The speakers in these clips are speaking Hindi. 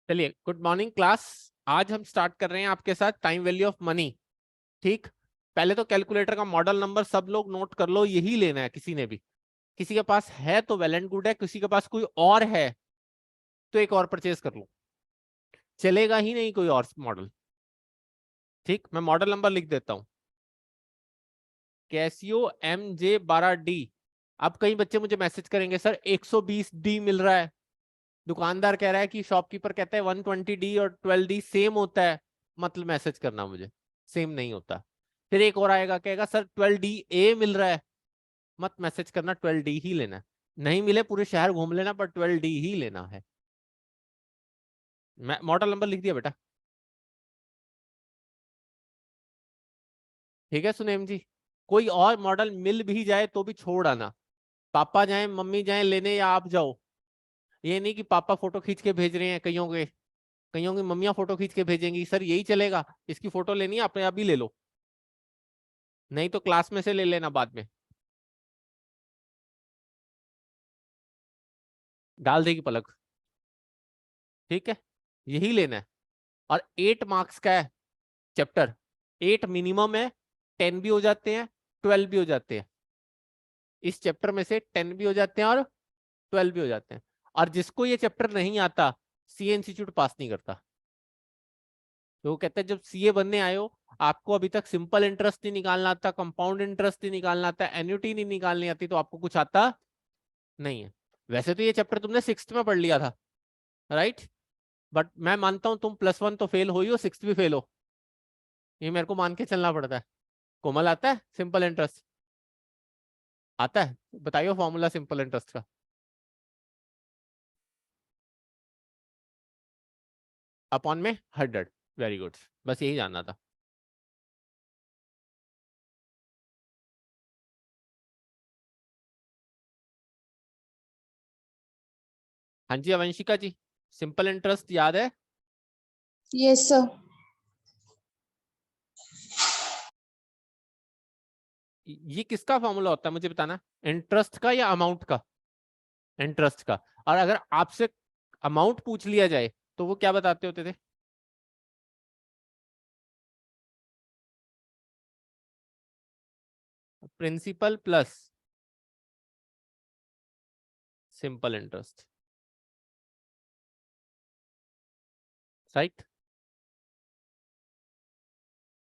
चलिए, गुड मॉर्निंग क्लास। आज हम स्टार्ट कर रहे हैं आपके साथ टाइम वैल्यू ऑफ मनी। ठीक। पहले तो कैलकुलेटर का मॉडल नंबर सब लोग नोट कर लो, यही लेना है। किसी ने भी, किसी के पास है तो वेल एंड गुड है, किसी के पास कोई और है तो एक और परचेज कर लो, चलेगा ही नहीं कोई और मॉडल। ठीक, मैं मॉडल नंबर लिख देता हूं, कैसियो MJ12D। अब कई बच्चे मुझे मैसेज करेंगे, सर 120D मिल रहा है, दुकानदार कह रहा है कि शॉपकीपर कहता है 120D और 12D सेम होता है। मतलब मैसेज करना मुझे, सेम नहीं होता। फिर एक और आएगा, कहेगा सर 12DA मिल रहा है। मत मैसेज करना, 12D ही लेना है। नहीं मिले पूरे शहर घूम लेना, पर 12D ही लेना है। मैं मॉडल नंबर लिख दिया बेटा। ठीक है सुनेम जी, कोई और मॉडल मिल भी जाए तो भी छोड़ आना। पापा जाए मम्मी जाए लेने या आप जाओ। ये नहीं कि पापा फोटो खींच के भेज रहे हैं, कईयों की मम्मियां फोटो खींच के भेजेंगी, सर यही चलेगा, इसकी फोटो लेनी है अपने आप ही ले लो, नहीं तो क्लास में से ले लेना बाद में। डाल देगी पलक। ठीक है, यही लेना है। और 8 मार्क्स का है चैप्टर। 8 मिनिमम है, 10 भी हो जाते हैं, 12 भी हो जाते हैं। इस चैप्टर में से 10 भी हो जाते हैं और 12 भी हो जाते हैं। और जिसको ये चैप्टर नहीं आता, सीए इंस्टीट्यूट पास नहीं करता। तो वो कहते हैं जब सीए बनने आए हो, आपको अभी तक सिंपल इंटरेस्ट नहीं निकालना आता, कंपाउंड इंटरेस्ट नहीं निकालना आता, एन्युटी नहीं निकालनी आती, तो आपको कुछ आता नहीं है। वैसे तो ये चैप्टर तुमने 6th में पढ़ लिया था, राइट? बट मैं मानता हूं तुम +1 तो फेल हो ही हो, 6th भी फेल हो, ये मेरे को मान के चलना पड़ता है। कोमल आता है सिंपल इंटरेस्ट? आता है? बताइए फॉर्मूला सिंपल इंटरेस्ट का। अपॉन में 100। वेरी गुड, बस यही जानना था। हाँ जी अवंशिका जी, सिंपल इंटरेस्ट याद है? Yes sir. ये किसका फॉर्मूला होता है मुझे बताना, इंटरेस्ट का या अमाउंट का? इंटरेस्ट का। और अगर आपसे अमाउंट पूछ लिया जाए तो वो क्या बताते होते थे? Principal plus simple interest, right?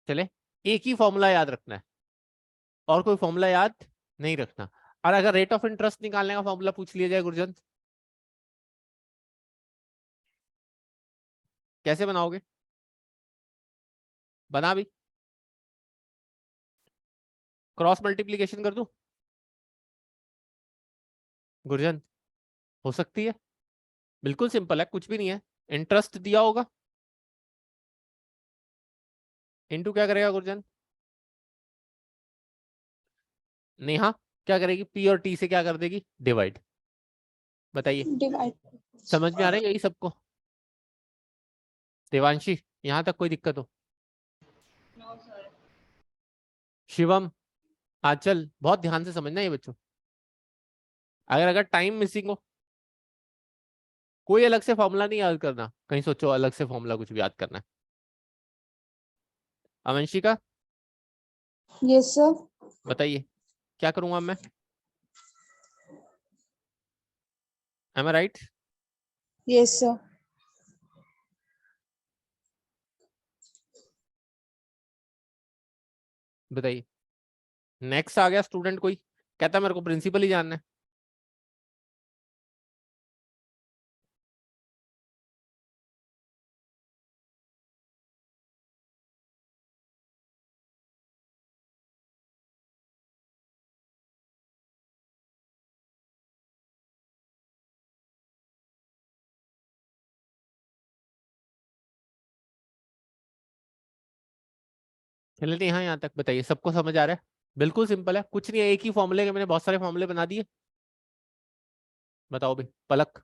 चले, एक ही फॉर्मूला याद रखना है, और कोई फॉर्मूला याद नहीं रखना। और अगर रेट ऑफ इंटरेस्ट निकालने का फॉर्मूला पूछ लिया जाए गुरजंत, कैसे बनाओगे? बना भी, क्रॉस मल्टीप्लीकेशन कर दूं गुरजंत? हो सकती है, बिल्कुल सिंपल है, कुछ भी नहीं है। इंटरेस्ट दिया होगा, इनटू क्या करेगा गुरजंत? नेहा क्या करेगी? पी और टी से क्या कर देगी? डिवाइड। बताइए, डिवाइड। समझ में आ रहा है यही सबको? देवांशी, यहां तक कोई दिक्कत हो? शिवम, आंचल, बहुत ध्यान से समझना ये बच्चों। अगर अगर टाइम मिसिंग हो, कोई अलग से फॉर्मूला नहीं याद करना, कहीं सोचो अलग से फॉर्मूला कुछ भी याद करना है। अवंशिका यस सर। बताइए, क्या करूंगा मैं? एम आई राइट? Yes sir. बताइए। नेक्स्ट आ गया स्टूडेंट कोई, कहता है मेरे को प्रिंसिपल ही जानना है। चलिए नहीं, हाँ यहाँ तक बताइए, सबको समझ आ रहा है? बिल्कुल सिंपल है, कुछ नहीं है, एक ही फॉर्मूले के मैंने बहुत सारे फॉर्मूले बना दिए। बताओ भाई, पलक,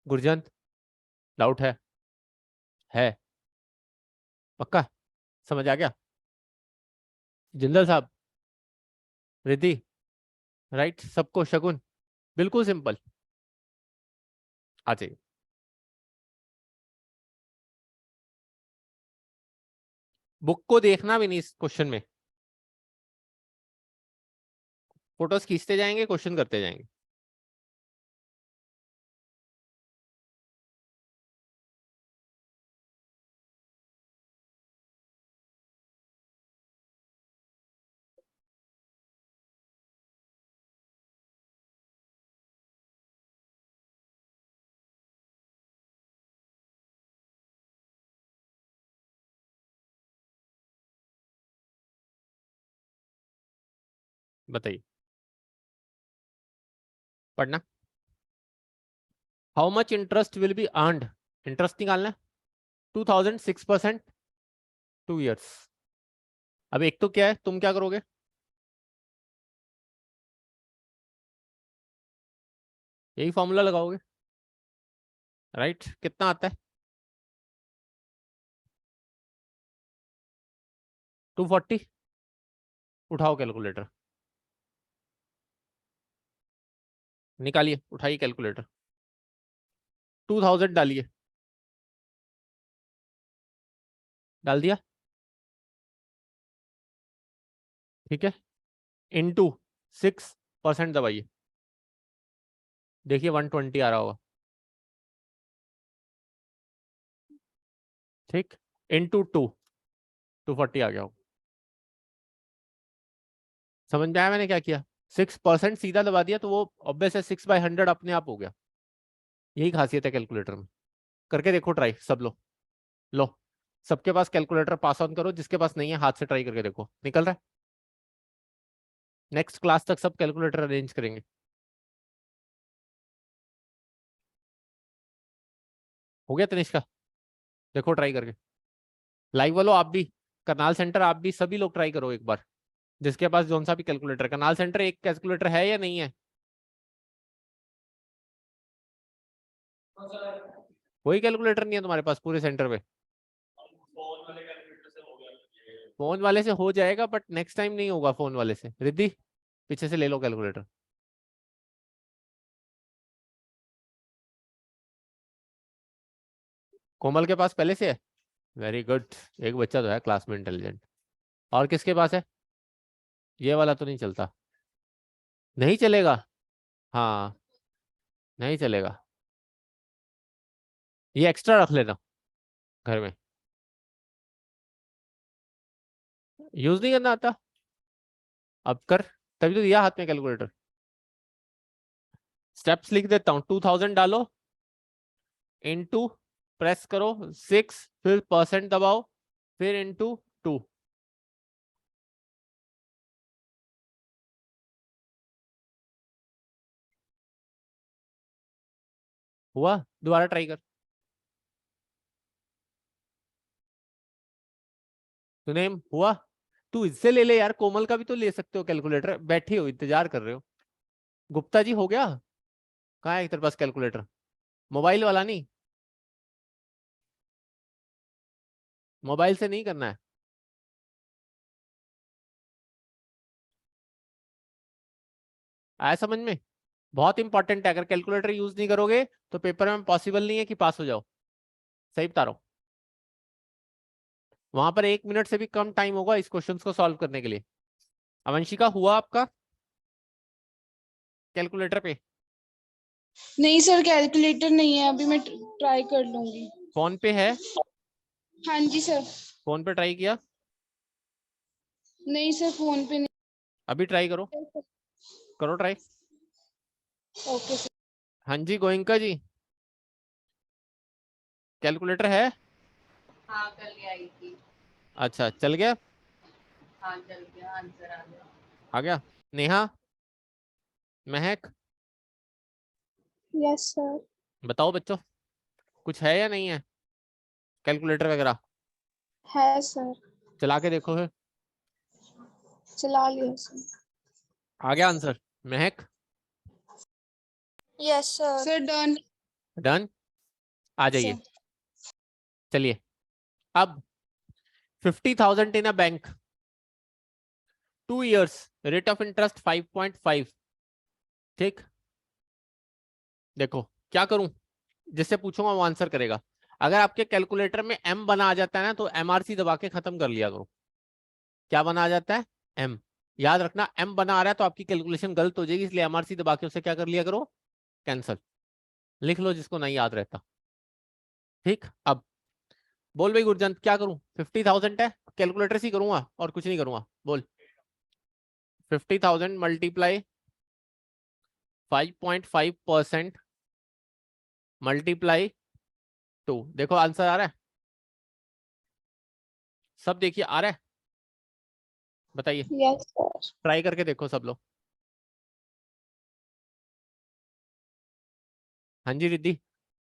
गुरजंत, डाउट है? पक्का समझ आ गया? जिंदल साहब, रिद्धि, राइट? सबको शगुन, बिल्कुल सिंपल। आ जाइए। बुक को देखना भी नहीं इस क्वेश्चन में, फोटोज खींचते जाएंगे, क्वेश्चन करते जाएंगे। बताइए, पढ़ना। How much interest will be earned, interest निकालना है 2006%, 2 years। अब एक तो क्या है, तुम क्या करोगे, यही फॉर्मूला लगाओगे, राइट? कितना आता है 240, उठाओ कैलकुलेटर, निकालिए, उठाइए कैलकुलेटर, 2000 डालिए, डाल दिया, ठीक है, इंटू 6% दबाइए, देखिए 120 आ रहा होगा, ठीक, इंटू 240 आ गया होगा। समझ में आया मैंने क्या किया? 6% सीधा दबा दिया तो वो ऑब्वियस है 6/100 अपने आप हो गया। यही खासियत है कैलकुलेटर में। करके देखो ट्राई, सब लो, लो सबके पास कैलकुलेटर पास ऑन करो, जिसके पास नहीं है हाथ से ट्राई करके देखो, निकल रहा है? नेक्स्ट क्लास तक सब कैलकुलेटर अरेंज करेंगे। हो गया तनिष्का? देखो ट्राई करके, लाइव वालों आप भी, करनाल सेंटर आप भी, सभी लोग ट्राई करो एक बार, जिसके पास जोन सा भी कैलकुलेटर। करनाल सेंटर एक कैलकुलेटर है या नहीं है? कोई कैलकुलेटर नहीं है तुम्हारे पास पूरे सेंटर पे? फोन वाले से हो जाएगा बट नेक्स्ट टाइम नहीं होगा फोन वाले से। रिद्धि पीछे से ले लो कैलकुलेटर। कोमल के पास पहले से है? वेरी गुड, एक बच्चा तो है क्लास में इंटेलिजेंट। और किसके पास है? ये वाला तो नहीं चलता, नहीं चलेगा। हाँ, नहीं चलेगा, ये एक्स्ट्रा रख लेना घर में, यूज नहीं करना आता। अब कर, तभी तो दिया हाथ में कैलकुलेटर। स्टेप्स लिख देता हूँ, 2000 डालो, इनटू, प्रेस करो 6, फिर परसेंट दबाओ, फिर इनटू 2। हुआ? दोबारा ट्राई कर। तूने हुआ? तू इससे ले ले यार, कोमल का भी तो ले सकते हो कैलकुलेटर, बैठे हो इंतजार कर रहे हो। गुप्ता जी हो गया? कहाँ है तेरे पास कैलकुलेटर? मोबाइल वाला नहीं, मोबाइल से नहीं करना है। आया समझ में? बहुत इंपॉर्टेंट है, अगर कैलकुलेटर यूज नहीं करोगे तो पेपर में पॉसिबल नहीं है कि पास हो जाओ। सही बता रहा हूँ, वहां पर 1 मिनट से भी कम टाइम होगा इस क्वेश्चन को सॉल्व करने के लिए। अवंशिका हुआ आपका कैलकुलेटर पे? नहीं सर, कैलकुलेटर नहीं है, अभी मैं ट्राई कर लूंगी। फोन पे है? हाँ जी सर। फोन पे ट्राई किया? नहीं सर, फोन पे नहीं। अभी ट्राई करो, करो ट्राई। Okay sir. हाँ जी गोयंका जी, कैलकुलेटर है? हाँ कल ही आई थी। अच्छा चल गया? हाँ चल गया, आंसर आ गया। आ गया? नेहा, महक, यस सर। बताओ बच्चों, कुछ है या नहीं है कैलकुलेटर वगैरह? है सर। चला के देखो फिर। चला लिया सर। आ गया answer? Mahak yes sir. Sir done. Done, आ जाइए। सर। चलिए, अब 50,000 in a bank, 2 years, rate of interest 5.5। ठीक, देखो क्या करूं, जिससे पूछूंगा वो आंसर करेगा। अगर आपके कैलकुलेटर में m बना आ जाता है ना, तो MRC दबा के खत्म कर लिया करो। क्या बना आ जाता है? m। याद रखना m बना आ रहा है तो आपकी कैलकुलेशन गलत हो जाएगी, इसलिए MRC दबा के उसे क्या कर लिया करो? कैंसल। लिख लो जिसको नहीं याद रहता। ठीक, अब बोल भाई गुरजंत क्या करूं? 50,000 है, कैलकुलेटर से ही करूंगा और कुछ नहीं करूंगा। बोल 50,000 मल्टीप्लाई 5.5% मल्टीप्लाई 2। देखो आंसर आ रहा है, सब देखिए आ रहा है, बताइए। Yes sir. ट्राई करके देखो सब लोग। हाँ जी रिद्धि,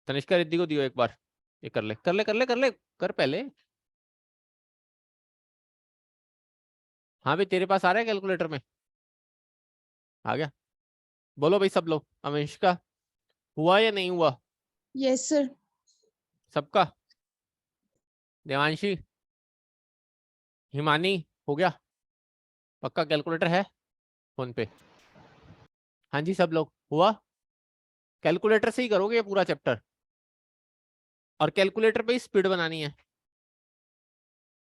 तनिष्का रिद्धि को दियो एक बार, ये कर ले कर ले कर ले कर ले कर पहले। हाँ भाई तेरे पास आ रहा है कैलकुलेटर में? आ गया? बोलो भाई सब लोग। अमिष्का हुआ या नहीं हुआ? Yes sir. सबका? देवांशी, हिमानी, हो गया? पक्का कैलकुलेटर है फोन पे? हाँ जी सब लोग, हुआ? कैलकुलेटर से ही करोगे ये पूरा चैप्टर, और कैलकुलेटर पे ही स्पीड बनानी है।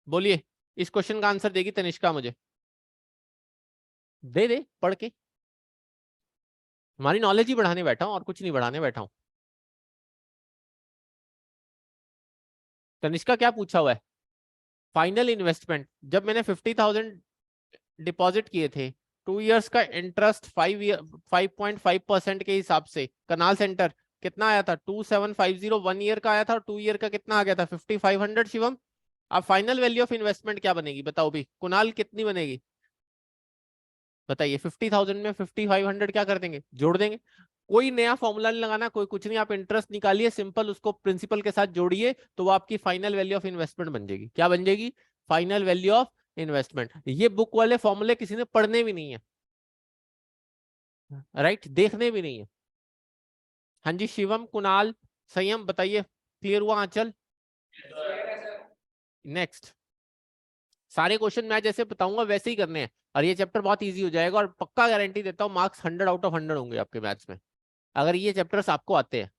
बोलिए, इस क्वेश्चन का आंसर देगी तनिष्का मुझे, दे दे पढ़ के। हमारी नॉलेज ही बढ़ाने बैठा हूं और कुछ नहीं बढ़ाने बैठा हूं। तनिष्का क्या पूछा हुआ है? फाइनल इन्वेस्टमेंट, जब मैंने 50,000 डिपॉजिट किए थे, 2 इयर्स का इंटरेस्ट 5.5% के हिसाब से कनाल सेंटर कितना आया था? 2750। 1 ईयर का आया था, और 2 ईयर का कितना आ गया था? 5500। शिवम, अब फाइनल वैल्यू ऑफ इन्वेस्टमेंट क्या बनेगी बताओ भी? कुणाल कितनी बनेगी बताइए? 50,000 में 5500 क्या कर देंगे? जोड़ देंगे। कोई नया फॉर्मूला नहीं लगाना, कोई कुछ नहीं, आप इंटरेस्ट निकालिए सिंपल, उसको प्रिंसिपल के साथ जोड़िए, तो वो आपकी फाइनल वैल्यू ऑफ इन्वेस्टमेंट बन जाएगी। क्या बन जाएगी? Final value of investment. ये बुक वाले फॉर्मूले किसी ने पढ़ने भी नहीं है, राइट, देखने भी नहीं है। हाँ जी शिवम, कुणाल, संयम, बताइए क्लियर हुआ? आंचल, नेक्स्ट। सारे क्वेश्चन मैं जैसे बताऊंगा वैसे ही करने हैं, और ये चैप्टर बहुत इजी हो जाएगा, और पक्का गारंटी देता हूँ मार्क्स 100 आउट ऑफ 100 होंगे आपके मैथ्स में, अगर ये चैप्टर्स आपको आते हैं।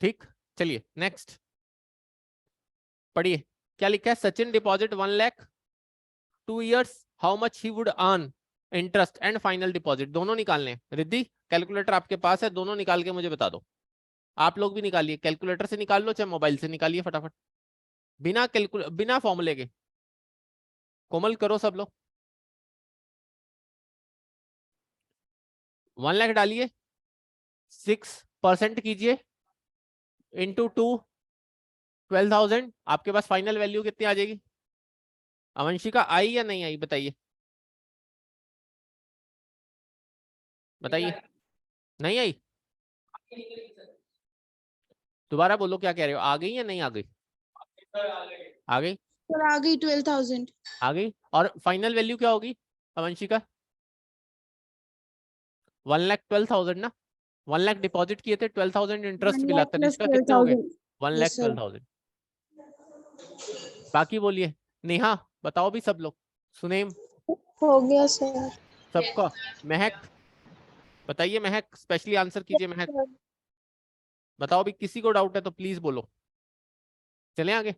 ठीक, चलिए नेक्स्ट पढ़िए। क्या लिखा है? Sachin deposit 1 lakh, 2 years, how much he would earn interest and final deposit, दोनों निकालने। रिद्धि कैलकुलेटर आपके पास है, दोनों निकाल के मुझे बता दो। आप लोग भी निकालिए, कैलकुलेटर से निकाल लो चाहे मोबाइल से निकालिए फटाफट, बिना फॉर्मूले के। कोमल करो सब लोग। 1 लाख डालिए, 6% कीजिए, इंटू 2, 12,000। आपके पास फाइनल वैल्यू कितनी आ जाएगी? अवंशिका आई या नहीं आई बताइए? बताइए, नहीं आई? दोबारा बोलो, क्या कह रहे हो? आ गई या नहीं आ गई? आ गई? सर आ गई 12,000। आ गई। और फाइनल वैल्यू क्या होगी अवंशिका? 1,12,000 ना? 1 लाख डिपॉजिट किए थे, 12,000 इंटरेस्ट 1 मिला। लाख प्लस तनिष्का कितने हो गए? 12,000। 1 लाख यस सर। 12,000। बाकी बोलिए। नेहा बताओ भी सब लोग। सुनेम, हो गया सर। सबका? महक बताइए, महक स्पेशली आंसर कीजिए। महक बताओ भी, किसी को डाउट है तो प्लीज बोलो। चले आगे।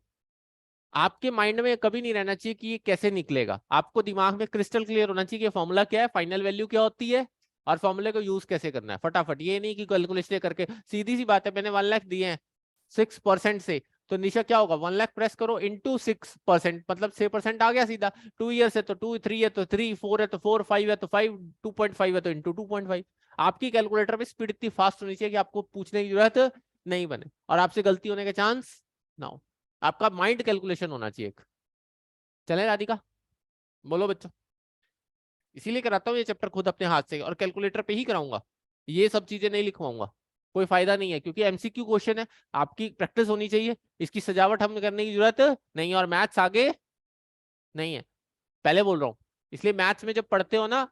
आपके माइंड में कभी नहीं रहना चाहिए कि ये कैसे निकलेगा, आपको दिमाग में क्रिस्टल क्लियर होना चाहिए कि फॉर्मूला क्या है, फाइनल वैल्यू क्या होती है, और फॉर्मूले को यूज कैसे करना है। फटाफट, ये नहीं कि कैलकुलेशन करके। सीधी सी बात है, मैंने 1 लाख दिए हैं 6% से, तो निशा क्या होगा? 1 लाख प्रेस करो इंटू 6%, मतलब 6% आ गया सीधा। 2 ईयर है तो 2, 3 है तो 3, 4 है तो 4, 5 है तो 5, 2.5 है तो इंटू 2.5। आपकी कैलकुलेटर में स्पीड इतनी फास्ट होनी चाहिए कि आपको पूछने की जरूरत नहीं बने, और आपसे गलती होने के चांस ना हो। आपका माइंड कैलकुलेशन होना चाहिए एक। चले राधिका, बोलो बच्चों। इसीलिए कराता हूँ ये चैप्टर खुद अपने हाथ से, और कैलकुलेटर पे ही कराऊंगा, ये सब चीजें नहीं लिखवाऊंगा, कोई फायदा नहीं है, क्योंकि एमसीक्यू क्वेश्चन है, आपकी प्रैक्टिस होनी चाहिए, इसकी सजावट हमें करने की जरूरत नहीं है, और मैथ्स आगे नहीं है, पहले बोल रहा हूँ। इसलिए मैथ्स में जब पढ़ते हो ना,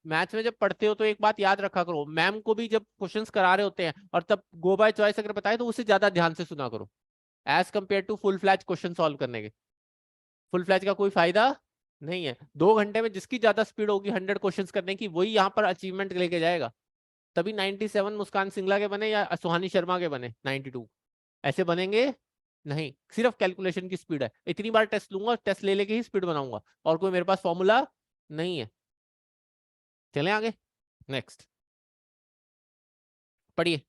मैथ्स में जब पढ़ते हो तो एक बात याद रखा करो, मैम को भी जब क्वेश्चंस करा रहे होते हैं और तब गो बाय चॉइस अगर बताए तो उससे ज्यादा ध्यान से सुना करो, as compare to full fledge question solve करने के। फुल फ्लैज का कोई फायदा नहीं है। 2 घंटे में जिसकी ज्यादा स्पीड होगी 100 क्वेश्चंस करने की, वही यहाँ पर अचीवमेंट लेके जाएगा। तभी 97 मुस्कान सिंगला के बने या सुहानी शर्मा के बने 92, ऐसे बनेंगे नहीं। सिर्फ कैलकुलेशन की स्पीड है, इतनी बार टेस्ट लूंगा, टेस्ट ले लेके ही स्पीड बनाऊंगा, और कोई मेरे पास फॉर्मूला नहीं है। चलें आगे, नेक्स्ट पढ़िए।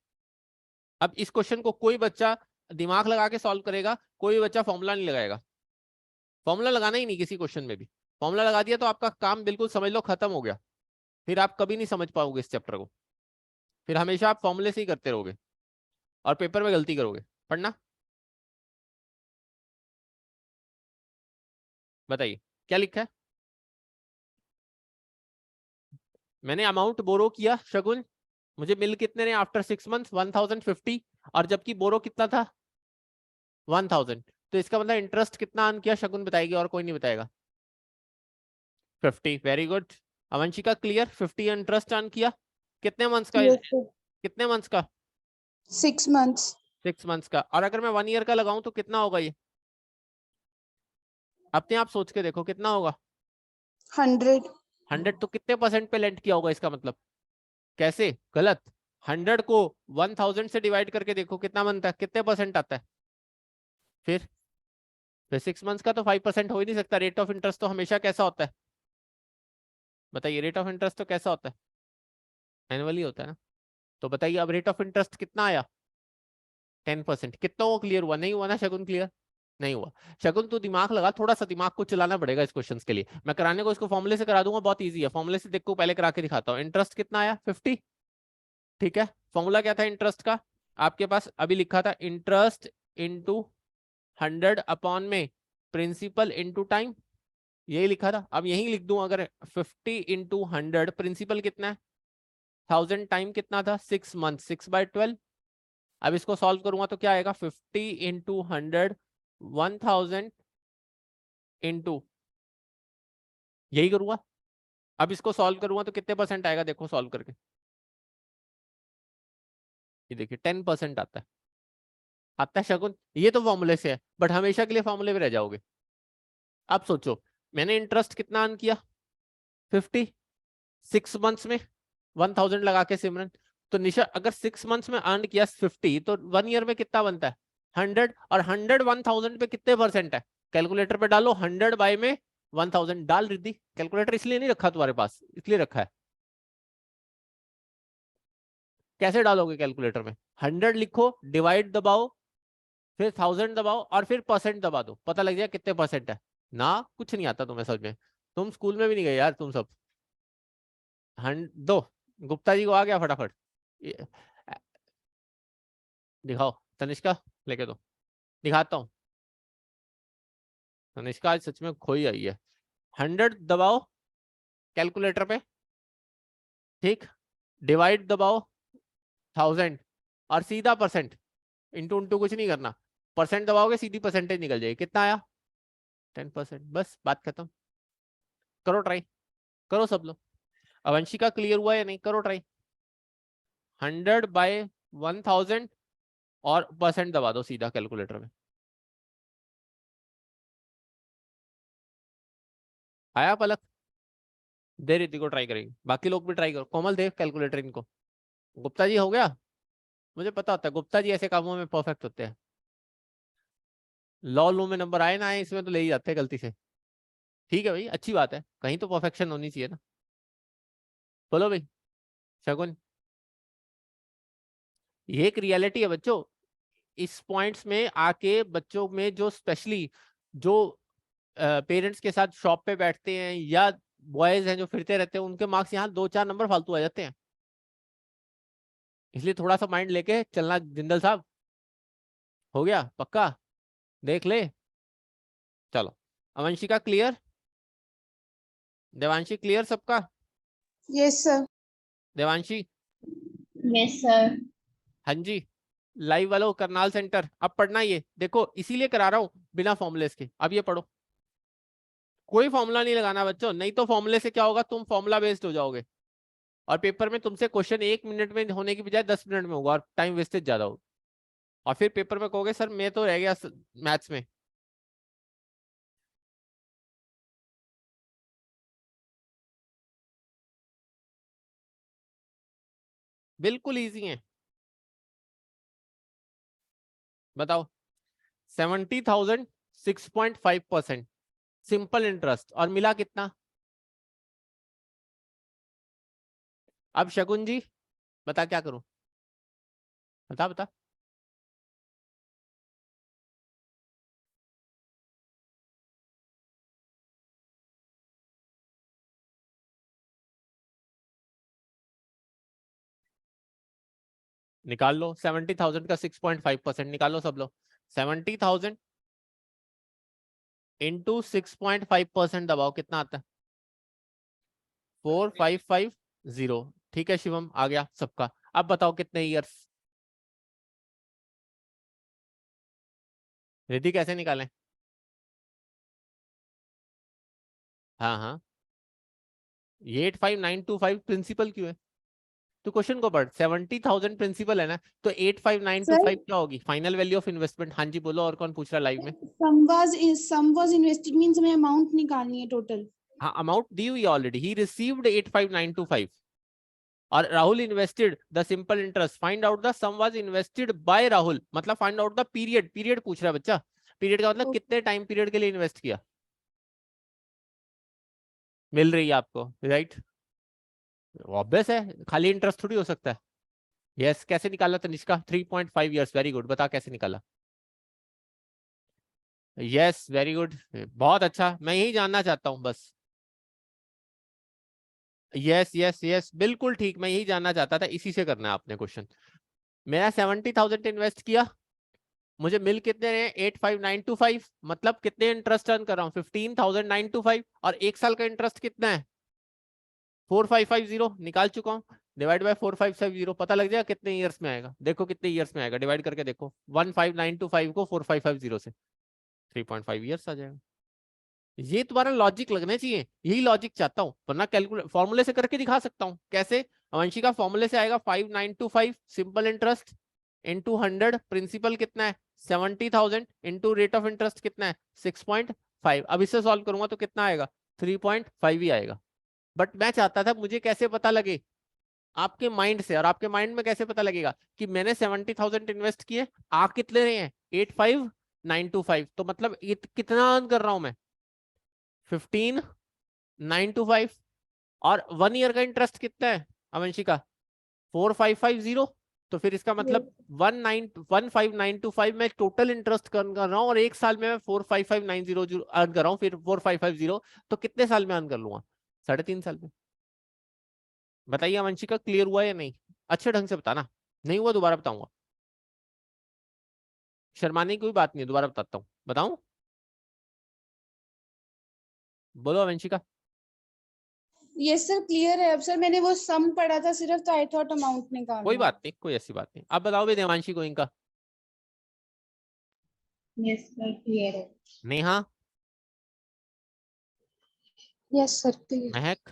अब इस क्वेश्चन को कोई बच्चा दिमाग लगा के सॉल्व करेगा, कोई बच्चा फॉर्मूला नहीं लगाएगा। फॉर्मूला लगाना ही नहीं किसी क्वेश्चन में भी। फॉर्मूला लगा दिया तो आपका काम बिल्कुल समझ लो खत्म हो गया, फिर आप कभी नहीं समझ पाओगे इस चैप्टर को, फिर हमेशा आप फॉर्मूले से ही करते रहोगे और पेपर में गलती करोगे। पढ़ना, बताइए क्या लिखा है। मैंने अमाउंट बोरो किया शगुन, मुझे मिल कितने रहे आफ्टर 6 मंथ्स 1050, और जबकि बोरो कितना था 1000, तो इसका मतलब इंटरेस्ट कितना अर्न किया शगुन बताएगी, और कोई नहीं बताएगा। 50, very good. Avanshika clear, 50 interest earn किया। कितने मंथ्स का, Yes, sir. कितने मंथ्स का? 6 months. 6 मंथ्स का। और अगर मैं 1 ईयर का लगाऊं तो कितना होगा ये? अपने आप सोच के देखो कितना होगा। 100. 100 तो कितने परसेंट पे लेंट किया होगा इसका मतलब? कैसे गलत, 100 को 1000 से डिवाइड करके देखो कितना बनता है, कितने परसेंट आता है? फिर 6 मंथ्स का तो 5% हो ही नहीं सकता। रेट ऑफ इंटरेस्ट तो हमेशा कैसा होता है बताइए, रेट ऑफ इंटरेस्ट तो कैसा होता है? एनुअली होता है ना। तो बताइए अब रेट ऑफ इंटरेस्ट कितना आया? 10%। कितना वो क्लियर हुआ? नहीं हुआ ना शगुन, क्लियर नहीं हुआ। शगुन तू दिमाग लगा, थोड़ा सा दिमाग को चलाना पड़ेगा इस क्वेश्चन के लिए। मैं कराने को इसको फॉर्मूले से करा दूंगा, बहुत ईजी है। फॉर्मूले से देखो, पहले करा के दिखाता हूँ। इंटरेस्ट कितना आया? 50, ठीक है। फॉर्मूला क्या था इंटरेस्ट का आपके पास? अभी लिखा था इंटरेस्ट इंटू 100 अपॉन में प्रिंसिपल इंटू टाइम, यही लिखा था। अब यही लिख दूं, अगर 50 इंटू 100, प्रिंसिपल कितना है 1000, टाइम कितना था 6 मंथ, 6/12। अब इसको सॉल्व करूंगा तो क्या आएगा? 50 इंटू 100, 1000 इंटू, यही करूंगा। अब इसको सॉल्व करूंगा तो कितने परसेंट आएगा? देखो सॉल्व करके, ये देखिए 10% आता है। आता है शगुन, ये तो फॉर्मूले से है, बट हमेशा के लिए फॉर्मूले में रह जाओगे। अब सोचो, मैंने इंटरेस्ट कितना अर्न किया 50, 6 मंथ्स में 1000 लगा के सिमरन। तो निशा अगर 6 मंथ्स में अर्न किया 50, तो 1 ईयर में कितना बनता है 100, और 100 1000 पे कितने परसेंट है? कैलकुलेटर पे डालो, 100 बाय में 1000 डाल। रिद्धि कैलकुलेटर इसलिए नहीं रखा तुम्हारे पास, इसलिए रखा है। कैसे डालोगे कैलकुलेटर में? 100 लिखो, डिवाइड दबाओ, फिर 1000 दबाओ, और फिर परसेंट दबा दो, पता लग जाए कितने परसेंट है ना। कुछ नहीं आता तुम्हें समझ में, तुम स्कूल में भी नहीं गए यार तुम सब। दो, गुप्ता जी को आ गया फटाफट। दिखाओ तनिष्का, लेके दो, दिखाता हूँ। तनिष्का आज सच में खोई आई है। 100 दबाओ कैलकुलेटर पे, ठीक, डिवाइड दबाओ 1000, और सीधा परसेंट, इंटू इंटू कुछ नहीं करना, परसेंट दबाओगे सीधी परसेंटेज निकल जाएगी। कितना आया? 10%। बस बात खत्म। करो ट्राई, करो सब लोग। अवंशिका क्लियर हुआ या नहीं? करो ट्राई। 100/1000 और परसेंट दबा दो सीधा कैलकुलेटर में। आया पलक? दे रीति को ट्राई करेंगे, बाकी लोग भी ट्राई करो। कोमल दे कैलकुलेटर इनको। गुप्ता जी हो गया? मुझे पता होता है गुप्ता जी ऐसे कामों में परफेक्ट होते हैं। लॉ लू में नंबर आए ना आए, इसमें तो ले ही जाते हैं गलती से। ठीक है भाई, अच्छी बात है, कहीं तो परफेक्शन होनी चाहिए ना। बोलो भाई शगुन, ये एक रियलिटी है बच्चों। इस पॉइंट्स में आके बच्चों में जो स्पेशली जो पेरेंट्स के साथ शॉप पे बैठते हैं, या बॉयज हैं जो फिरते रहते हैं, उनके मार्क्स यहाँ 2-4 नंबर फालतू आ जाते हैं। इसलिए थोड़ा सा माइंड लेके चलना जिंदल साहब। हो गया पक्का? देख ले। चलो, अवंशिका क्लियर, देवांशी क्लियर सबका? Yes, sir. Devanshi, yes sir. हाँ जी। लाइव वालों करनाल सेंटर, अब पढ़ना ये देखो, इसीलिए करा रहा हूं बिना फॉर्मुलेस के। अब ये पढ़ो, कोई फॉर्मूला नहीं लगाना बच्चों, नहीं तो फॉर्मूले से क्या होगा, तुम फॉर्मूला बेस्ड हो जाओगे, और पेपर में तुमसे क्वेश्चन 1 मिनट में होने की बजाय 10 मिनट में होगा, और टाइम वेस्टेज ज्यादा होगा। और फिर पेपर में कहोगे सर मैं तो रह गया मैथ्स में। बिल्कुल इजी है। बताओ 70,000 6.5% सिंपल इंटरेस्ट और मिला कितना? अब शकुन जी बता क्या करूं? बता बता। निकाल लो 70,000 का 6.5% निकाल लो सब लोग। 70,000 इंटू 6.5% दबाओ कितना आता है? 4550। ठीक है शिवम आ गया सबका। अब बताओ कितने ईयर्स? रिद्धि कैसे निकालें? हाँ हाँ, ये 85,925 प्रिंसिपल क्यों है? तो क्वेश्चन को पढ़, 70,000 प्रिंसिपल है ना, तो सर 85,925 क्या होगी फाइनल वैल्यू ऑफ इन्वेस्टमेंट? हाँ जी बोलो, और कौन पूछ रहा लाइव में? सम वाज इन्वेस्टेड मींस हमें अमाउंट निकालनी है टोटल। हाँ अमाउंट दी हुई ऑलरेडी, ही रिसीव्ड 85,925 और Rahul invested the simple interest, find out the sum was invested by Rahul, मतलब find out the period. Period पूछ रहा है बच्चा, पीरियड का मतलब कितने टाइम पीरियड के लिए इन्वेस्ट किया। मिल रही है आपको राइट? ऑब्वियस है, खाली इंटरेस्ट थोड़ी हो सकता है। यस कैसे निकाला तनिष्का? 3.5 ईयर्स, वेरी गुड, बता कैसे निकाला? यस वेरी गुड, बहुत अच्छा, मैं यही जानना चाहता हूं बस। यस यस यस बिल्कुल ठीक, मैं यही जानना चाहता था, इसी से करना है आपने क्वेश्चन। मेरा 70,000 इन्वेस्ट किया, मुझे मिल कितने रहे? 85,925, मतलब कितने इंटरेस्ट अर्न कर रहा हूँ? 15,925, और एक साल का इंटरेस्ट कितना है? 4550 निकाल चुका हूँ। डिवाइड बाय 4550 पता लग जाएगा कितने ईयर्स में आएगा। देखो कितने ईयर्स में आएगा, डिवाइड करके देखो 15,925 को 4550 से, 3.5 ईयर्स आ जाएगा। ये तुम्हारा लॉजिक लगने चाहिए, यही लॉजिक चाहता हूं, वरना कैलकुलेट फॉर्मूले से करके दिखा सकता हूं। कैसे? वंशिका फॉर्मूले से आएगा 5925 सिंपल इंटरेस्ट इंटू 100, प्रिंसिपल कितना है? 70,000 इंटू रेट ऑफ इंटरेस्ट कितना है? 6.5। अब इसे सॉल्व करूंगा तो कितना आएगा? 3.5 ही आएगा। बट मैं चाहता था मुझे कैसे पता लगे आपके माइंड से, और आपके माइंड में कैसे पता लगेगा कि मैंने 70,000 इन्वेस्ट किए, आ कितने रहे हैं? 85,925, तो मतलब कितना अर्न कर रहा हूं मैं? 15,925। और 1 ईयर का इंटरेस्ट कितना है अवंशिका? 4,550। तो फिर इसका मतलब 15,925 मैं टोटल इंटरेस्ट कर रहा हूँ, और एक साल में मैं 4,550 अर्न कर रहा हूँ, फिर 4,550, तो कितने साल में अर्न कर लूंगा? 3.5 साल में। बताइए अवंशिका क्लियर हुआ या नहीं? अच्छे ढंग से बताना, नहीं हुआ दोबारा बताऊंगा। शर्माने की कोई बात नहीं है, दोबारा बताता हूँ। बताऊं? बोलो अवंशिका। यस सर क्लियर है। अब सर मैंने वो सम पढ़ा था सिर्फ, तो आई थॉट अमाउंट कोई निकालना है। बात नहीं, कोई ऐसी बात नहीं। अब बताओ भी देवांशी को इनका। यस सर क्लियर है। Neha, yes sir clear. महक,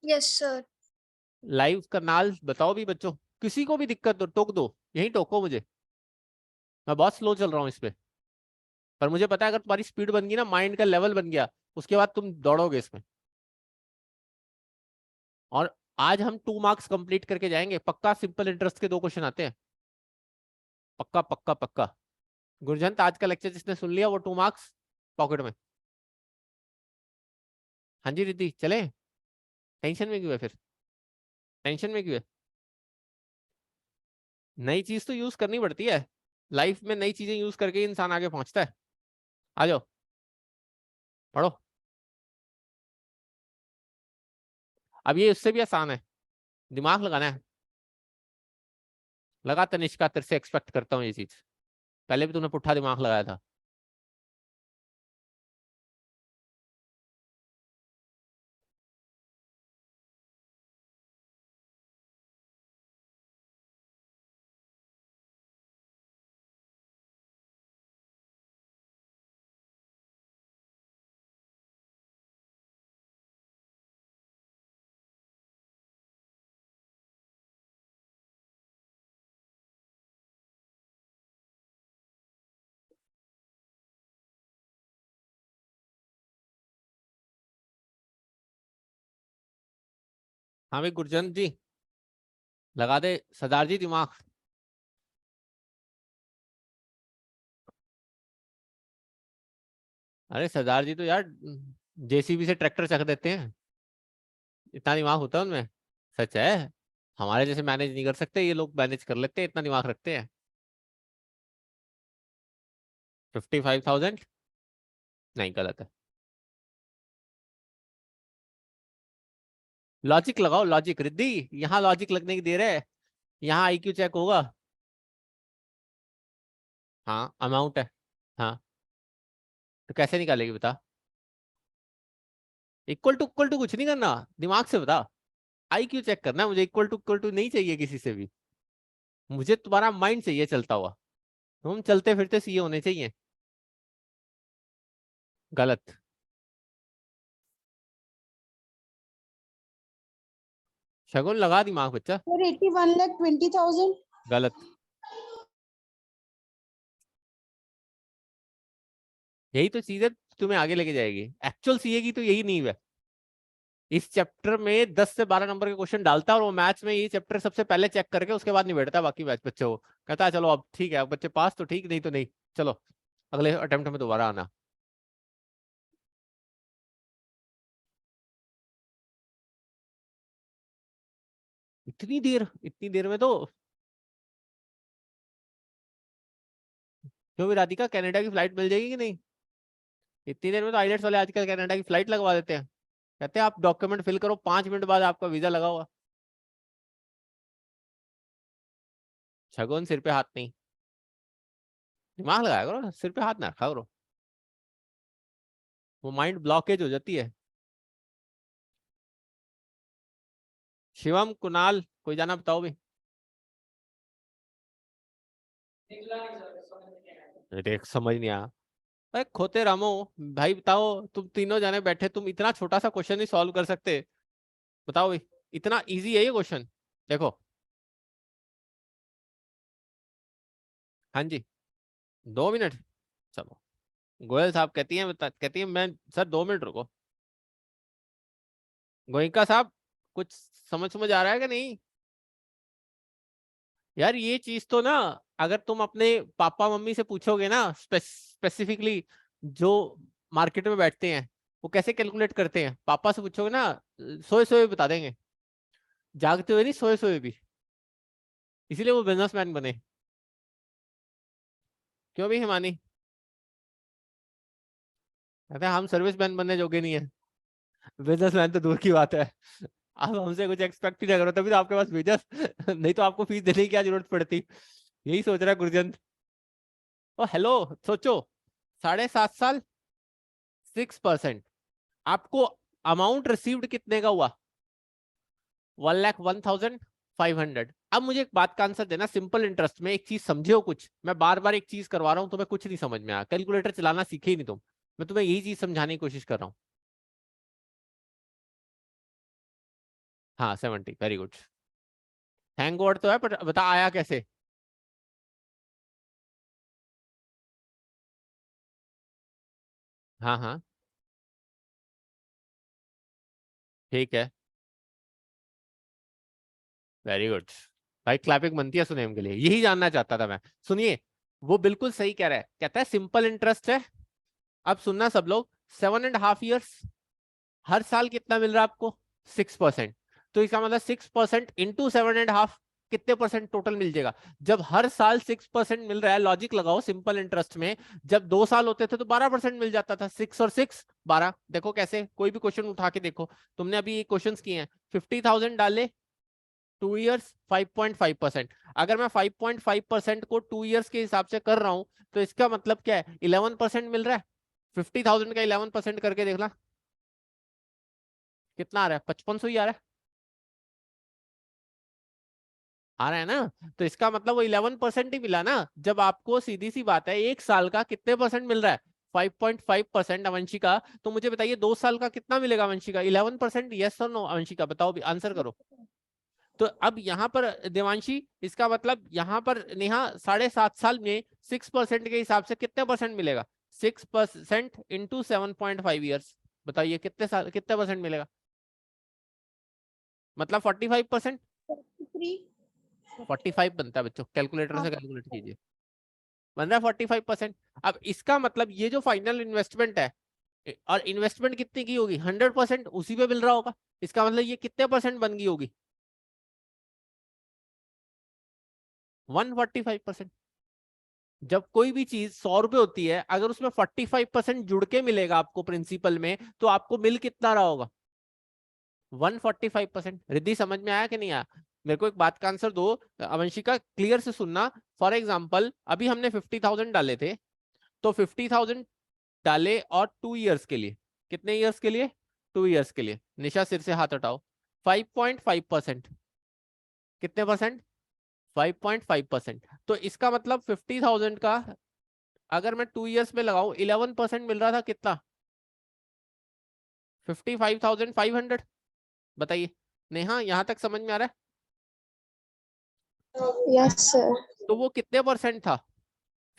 यस सर। लाइव करनाल, बताओ भी बच्चों। किसी को भी दिक्कत हो टोक दो, यही टोको मुझे, मैं बहुत स्लो चल रहा हूँ इस पे। पर मुझे पता है अगर तुम्हारी स्पीड बन गई ना, माइंड का लेवल बन गया, उसके बाद तुम दौड़ोगे इसमें। और आज हम 2 मार्क्स कंप्लीट करके जाएंगे पक्का। सिंपल इंटरेस्ट के 2 क्वेश्चन आते हैं, पक्का पक्का पक्का। गुरजंत आज का लेक्चर जिसने सुन लिया वो 2 मार्क्स पॉकेट में। हाँ जी रिद्धि चले? टेंशन में क्यों है फिर? टेंशन में क्यों है? नई चीज तो यूज करनी पड़ती है लाइफ में, नई चीजें यूज करके इंसान आगे पहुंचता है। आ जाओ पढ़ो। अब ये उससे भी आसान है, दिमाग लगाना है। लगा तनिष्का, तेरे से एक्सपेक्ट करता हूँ ये चीज, पहले भी तूने पुट्ठा दिमाग लगाया था। हाँ भाई गुरजंत जी, लगा दे सरदार जी दिमाग। अरे सरदार जी तो यार जेसीबी से ट्रैक्टर चक देते हैं, इतना दिमाग होता है उनमें। सच है, हमारे जैसे मैनेज नहीं कर सकते, ये लोग मैनेज कर लेते हैं, इतना दिमाग रखते हैं। 55,000 नहीं, गलत है। लॉजिक लगाओ, लॉजिक रिद्धि, यहाँ लॉजिक लगने की देर है, यहाँ आईक्यू चेक होगा। हाँ अमाउंट है। हाँ तो कैसे निकालेगी बता। इक्वल टू कुछ नहीं करना, दिमाग से बता। आईक्यू चेक करना है मुझे, इक्वल टू नहीं चाहिए किसी से भी, मुझे तुम्हारा माइंड चाहिए चलता हुआ। तुम चलते फिरते सीए होने चाहिए। गलत। शगुन लगा दिमाग बच्चा। सर 81,20,000। गलत। यही तो चीजें तुम्हें आगे लेके जाएगी, एक्चुअल सीए की तो यही नींव है। इस चैप्टर में 10 से 12 नंबर के क्वेश्चन डालता है, और वो मैथ्स में ये चैप्टर सबसे पहले चेक करके उसके बाद निबेड़ता है बाकी मैथ्स बच्चे को। कहता है चलो अब ठीक है, अब बच्चे पास तो ठीक, नहीं तो नहीं, चलो अगले अटेम्प्ट में दोबारा आना। इतनी देर में तो क्यों भी राधिका, कनाडा की फ्लाइट मिल जाएगी कि नहीं? इतनी देर में तो आईलेट्स वाले आजकल कनाडा की फ्लाइट लगवा देते हैं, कहते हैं आप डॉक्यूमेंट फिल करो 5 मिनट बाद आपका वीजा लगा हुआ। छगन सिर पे हाथ नहीं, दिमाग लगाया करो, सिर पे हाथ ना रखा करो, वो माइंड ब्लॉकेज हो जाती है। शिवम कुणाल कोई जाना बताओ भी। देख समझ नहीं आया। अरे खोते रामो, भाई बताओ, तुम तीनों जाने बैठे, तुम इतना छोटा सा क्वेश्चन नहीं सॉल्व कर सकते? बताओ भाई, इतना इजी है ये क्वेश्चन। देखो, हाँ जी, 2 मिनट, चलो। गोयल साहब कहती है मैं, सर 2 मिनट रुको। गोयनका साहब, कुछ समझ आ रहा है कि नहीं? यार ये चीज तो ना, अगर तुम अपने पापा मम्मी से पूछोगे ना, स्पेसिफिकली जो मार्केट में बैठते हैं, वो कैसे कैलकुलेट करते हैं, पापा से पूछोगे ना, सोए सोए बता देंगे, जागते हुए नहीं, सोए सोए भी। इसीलिए वो बिजनेसमैन बने। क्यों भी हिमानी? कहते हैं हम सर्विस मैन बनने जोगे नहीं है, बिजनेसमैन तो दूर की बात है। आप हमसे कुछ एक्सपेक्ट ही नहीं करो, तभी तो आपके पास भेजा। नहीं तो आपको फीस देने की क्या जरूरत पड़ती। यही सोच रहा है गुरजंत। ओ हेलो, सोचो, 7.5 साल, 6%, आपको अमाउंट रिसीव्ड कितने का हुआ? 1,01,500। अब मुझे एक बात का आंसर देना, सिंपल इंटरेस्ट में एक चीज समझे हो कुछ? मैं बार बार एक चीज करवा रहा हूँ, तुम्हें कुछ नहीं समझ में आया, कैलकुलेटर चलाना सीखे ही नहीं तुम। मैं तुम्हें यही चीज समझाने की कोशिश कर रहा हूँ। हाँ 70, वेरी गुड। थैंक गॉड तो है, पर बता आया कैसे? हाँ हाँ, ठीक है, वेरी गुड। भाई क्लैपिंग बनती है सुनेम के लिए, यही जानना चाहता था मैं। सुनिए, वो बिल्कुल सही कह रहा है, कहता है सिंपल इंटरेस्ट है। अब सुनना सब लोग, 7.5 ईयर्स, हर साल कितना मिल रहा है आपको? 6%। तो इसका मतलब 6% इंटू 7.5, कितने परसेंट टोटल मिल जाएगा? जब हर साल 6% मिल रहा है, लॉजिक लगाओ सिंपल इंटरेस्ट में, जब 2 साल होते थे तो 12% मिल जाता था, 6 और 6 12। देखो कैसे, कोई भी क्वेश्चन उठा के देखो, तुमने अभी ये क्वेश्चन किए हैं, 50,000 डाले, 2 ईयर्स 5.5%। अगर मैं 5.5% को 2 ईयर्स के हिसाब से कर रहा हूं, तो इसका मतलब क्या है, 11% मिल रहा है। 50,000 का 11% करके देखना कितना आ रहा है, 5500 ही आ रहा है। आ रहा है ना? तो इसका मतलब वो 11% ही मिला ना। जब आपको, सीधी सी बात है, 1 साल का कितने परसेंट मिल रहा है? 5.5% अवंशिका। तो मुझे बताइए 2 साल का कितना मिलेगा अवंशिका? 11%, यस और नो? अवंशिका बताओ भी, आंसर करो। तो अब यहाँ पर देवांशी, इसका मतलब यहाँ पर नेहा, 7.5 साल में 6% के हिसाब से कितने परसेंट मिलेगा? 6% इंटू 7.5 ईयर्स, बताइए कितने साल, कितने परसेंट मिलेगा? मतलब 45%। 43। 45 बनता है बच्चों, कैलकुलेटर से हाँ। कैलकुलेट कीजिए, बन रहा है 45%। अब इसका मतलब ये जो फाइनल इन्वेस्टमेंट है, और इन्वेस्टमेंट कितनी की होगी, 100% उसी पे मिल रहा होगा। इसका मतलब ये कितने परसेंट बन गई होगी, 145%। जब कोई भी चीज 100 रुपए होती है, अगर उसमें 45% जुड़ के मिलेगा आपको प्रिंसिपल में, तो आपको मिल कितना रहा होगा, 145%। रिद्धि समझ में आया कि नहीं आया? मेरे को एक बात का आंसर दो, अवंशिका क्लियर से सुनना। फॉर एग्जाम्पल अभी हमने 50,000 डाले थे, तो 50,000 डाले और 2 इयर्स के लिए, कितने इयर्स के लिए, 2 इयर्स के लिए, निशा सिर से हाथ हटाओ, 5.5%, कितने परसेंट, 5.5%। तो इसका मतलब 50,000 का अगर मैं 2 इयर्स में लगाऊं 11% मिल रहा था, कितना, 55,500। बताइए नेहा, यहां तक समझ में आ रहा है? Yes sir. तो वो कितने परसेंट था,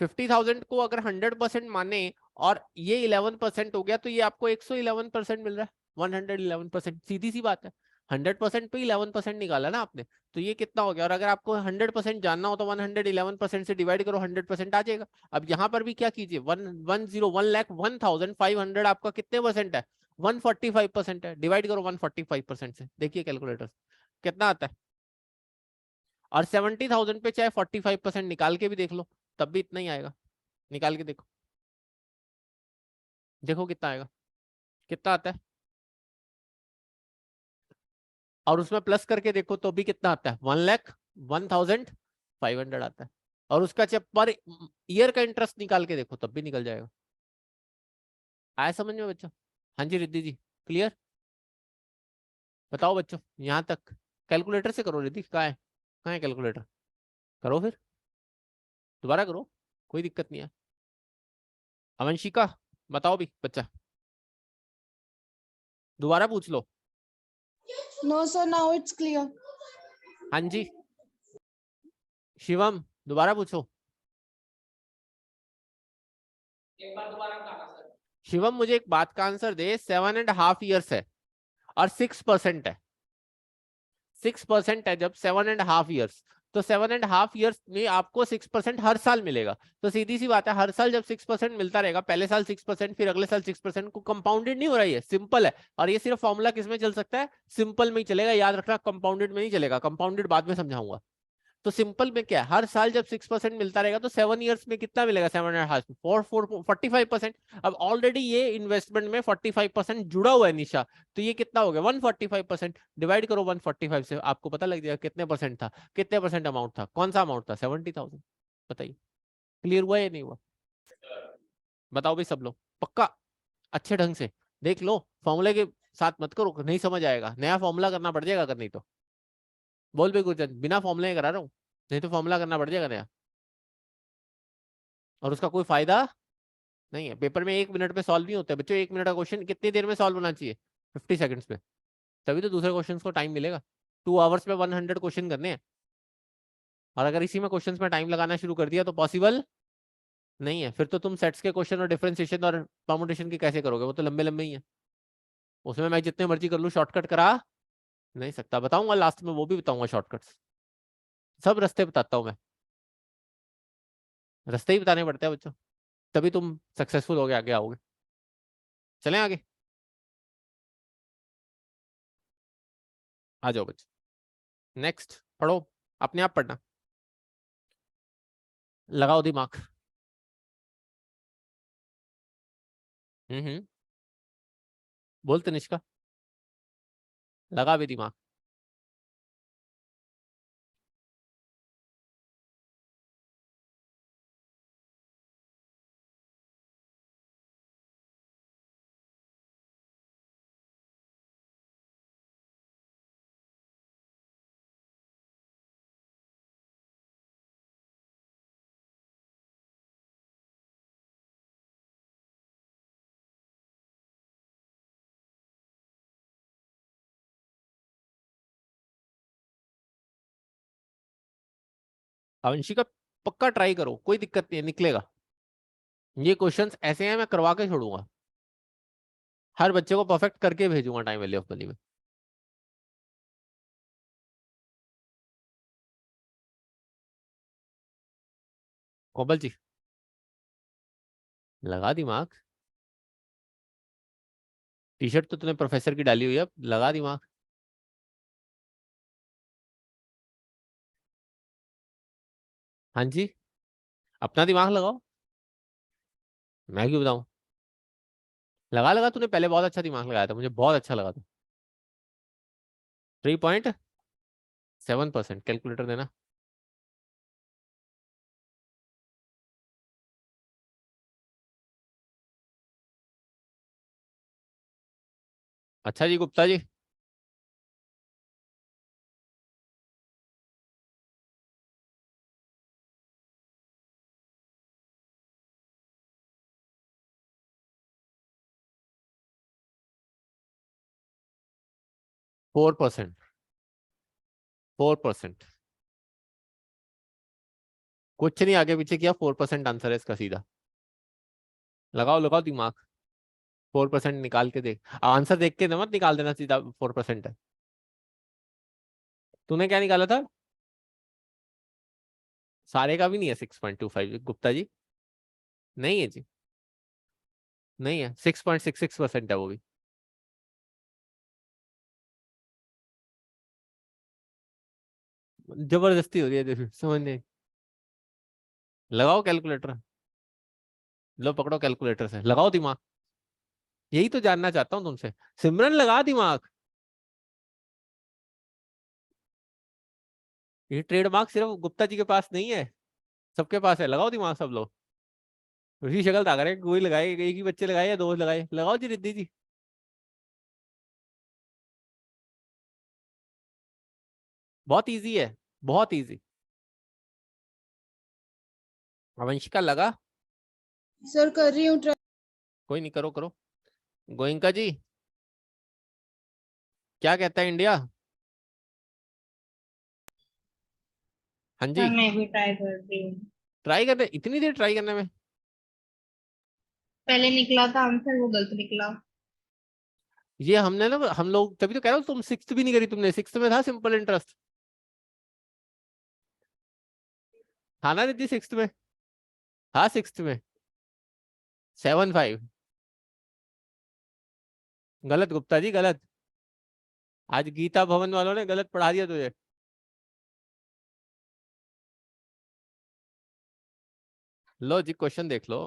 50,000 को अगर 100% माने और ये 11% हो गया, तो ये आपको 111% मिल रहा है, 111%। सीधी सी बात है, 100% पे 11% निकाला ना आपने, तो ये कितना हो गया। और अगर आपको 100% जानना हो तो 111% से डिवाइड करो, 100% आ जाएगा। अब यहाँ पर भी क्या कीजिए, 1,01,01,500 आपका कितने परसेंट है, 145% है, डिवाइड करो 145% से, देखिए कैलकुलेटर कितना आता है। और 70,000 पे चाहे 45% निकाल के भी देख लो, तब भी इतना ही आएगा। निकाल के देखो, देखो कितना आएगा, कितना आता है। और उसमें प्लस करके देखो तो भी कितना आता है, 1,01,500 आता है। और उसका जब पर ईयर का इंटरेस्ट निकाल के देखो तब भी निकल जाएगा। आया समझ में बच्चों? हाँ जी रिद्धि जी, क्लियर? बताओ बच्चों यहाँ तक। कैलकुलेटर से करो रिद्धि, कहाँ है कैलकुलेटर, करो फिर, दोबारा करो, कोई दिक्कत नहीं है। अवंशिका बताओ भी बच्चा, दोबारा पूछ लो। No sir, now it's clear. हाँ जी शिवम, दोबारा पूछो। एक बार दोबारा बताना सर। शिवम मुझे एक बात का आंसर दे, 7.5 years है और 6% है, 6% है जब 7.5 years, तो 7.5 years में आपको 6% हर साल मिलेगा। तो सीधी सी बात है, हर साल जब 6% मिलता रहेगा, पहले साल 6%, फिर अगले साल 6%, को कंपाउंडेड नहीं हो रहा है, सिंपल है। और ये सिर्फ फॉर्मूला किसमें चल सकता है, सिंपल में ही चलेगा, याद रखना, कंपाउंडेड में नहीं चलेगा, कंपाउंडेड बाद में समझाऊंगा। तो सिंपल में क्या है, हर साल जब 6% मिलता रहेगा, तो 7 इयर्स में कितना मिलेगा, 7.5, 45%। अब ऑलरेडी ये इन्वेस्टमेंट में 45% जुड़ा हुआ है निशा, तो ये कितना हो गया, 145%। डिवाइड करो 145 से, आपको पता लग जाएगा कितने परसेंट था, कितने परसेंट अमाउंट था, कौन सा अमाउंट था, 70,000। बताइए क्लियर हुआ या नहीं हुआ? बताओ भाई सब लोग, पक्का अच्छे ढंग से देख लो, फॉर्मूले के साथ मत करो, नहीं समझ आएगा, नया फॉर्मूला करना पड़ जाएगा अगर नहीं तो। बोल भी गुरजन, बिना फॉर्मूले करा रहा हूँ, नहीं तो फॉर्मूला करना पड़ जाएगा नया, और उसका कोई फायदा नहीं है। पेपर में 1 मिनट में सॉल्व नहीं होता है बच्चों, 1 मिनट का क्वेश्चन कितनी देर में सॉल्व होना चाहिए, 50 सेकंड्स में, तभी तो दूसरे क्वेश्चन को टाइम मिलेगा। 2 आवर्स में 100 क्वेश्चन करने हैं, और अगर इसी में क्वेश्चन में टाइम लगाना शुरू कर दिया तो पॉसिबल नहीं है। फिर तो तुम सेट्स के क्वेश्चन और डिफरेंशिएशन और परम्यूटेशन के कैसे करोगे, वो तो लंबे लंबे ही है, उसमें मैं जितने मर्जी कर लूँ शॉर्टकट करा नहीं सकता। बताऊंगा लास्ट में, वो भी बताऊंगा शॉर्टकट्स, सब रास्ते बताता हूँ मैं, रास्ते ही बताने पड़ते हैं बच्चों, तभी तुम सक्सेसफुल हो गए, आगे आओगे। चलें आगे, आ जाओ बच्चों, नेक्स्ट पढ़ो, अपने आप पढ़ना, लगाओ दिमाग। हम्म, बोल तनिष्का, लगा भी दिमाग। अंशिका पक्का ट्राई करो, कोई दिक्कत नहीं है, निकलेगा। ये क्वेश्चंस ऐसे हैं, मैं करवा के छोड़ूंगा, हर बच्चे को परफेक्ट करके भेजूंगा टाइम वैल्यू ऑफ मनी में। कोमल जी लगा दिमाग। टी शर्ट तो तूने प्रोफेसर की डाली हुई है, अब लगा दिमाग। हाँ जी, अपना दिमाग लगाओ, मैं क्यों बताऊं। लगा लगा, तूने पहले बहुत अच्छा दिमाग लगाया था, मुझे बहुत अच्छा लगा था। 3.7%। कैलकुलेटर देना। अच्छा जी गुप्ता जी, 4%। 4%। कुछ नहीं आगे पीछे किया, 4% आंसर है इसका सीधा। लगाओ लगाओ दिमाग। 4% निकाल के देख, आंसर देख के मत निकाल देना सीधा 4% है। तूने क्या निकाला था? सारे का भी नहीं है 6.25 गुप्ता जी। नहीं है जी, नहीं है, 6.66% है वो भी। जबरदस्ती हो रही है, देखो समझ नहीं। लगाओ कैलकुलेटर। लो पकड़ो कैलकुलेटर से, लगाओ दिमाग। यही तो जानना चाहता हूँ तुमसे। सिमरन लगा दिमाग। ये ट्रेडमार्क सिर्फ गुप्ता जी के पास नहीं है, सबके पास है। लगाओ दिमाग सब लोग। उसी शक्ल ताक रहे, कोई लगाए, एक ही बच्चे लगाए या दो लगाए। लगाओ जी रिद्धि जी। बहुत इजी है, बहुत इजी। अवंशिका लगा। सर कर रही हूँ ट्राई। कोई नहीं, करो करो। गोइंका जी क्या कहता है इंडिया? हाँ जी। सर मैं भी ट्राई कर रही हूँ। ट्राई करने, इतनी देर ट्राई करने में? पहले निकला था आंसर, वो गलत निकला। ये हमने ना, हम लोग तभी तो कह रहा हूँ, तुम सिक्स्थ भी नहीं करी तुमने। सिक्स्थ में था सिंपल इंटरेस्ट, था ना रिद्धि सिक्स्थ में? हाँ सिक्स्थ में। 7.5। गलत गुप्ता जी, गलत। आज गीता भवन वालों ने गलत पढ़ा दिया तुझे। लो जी क्वेश्चन देख लो।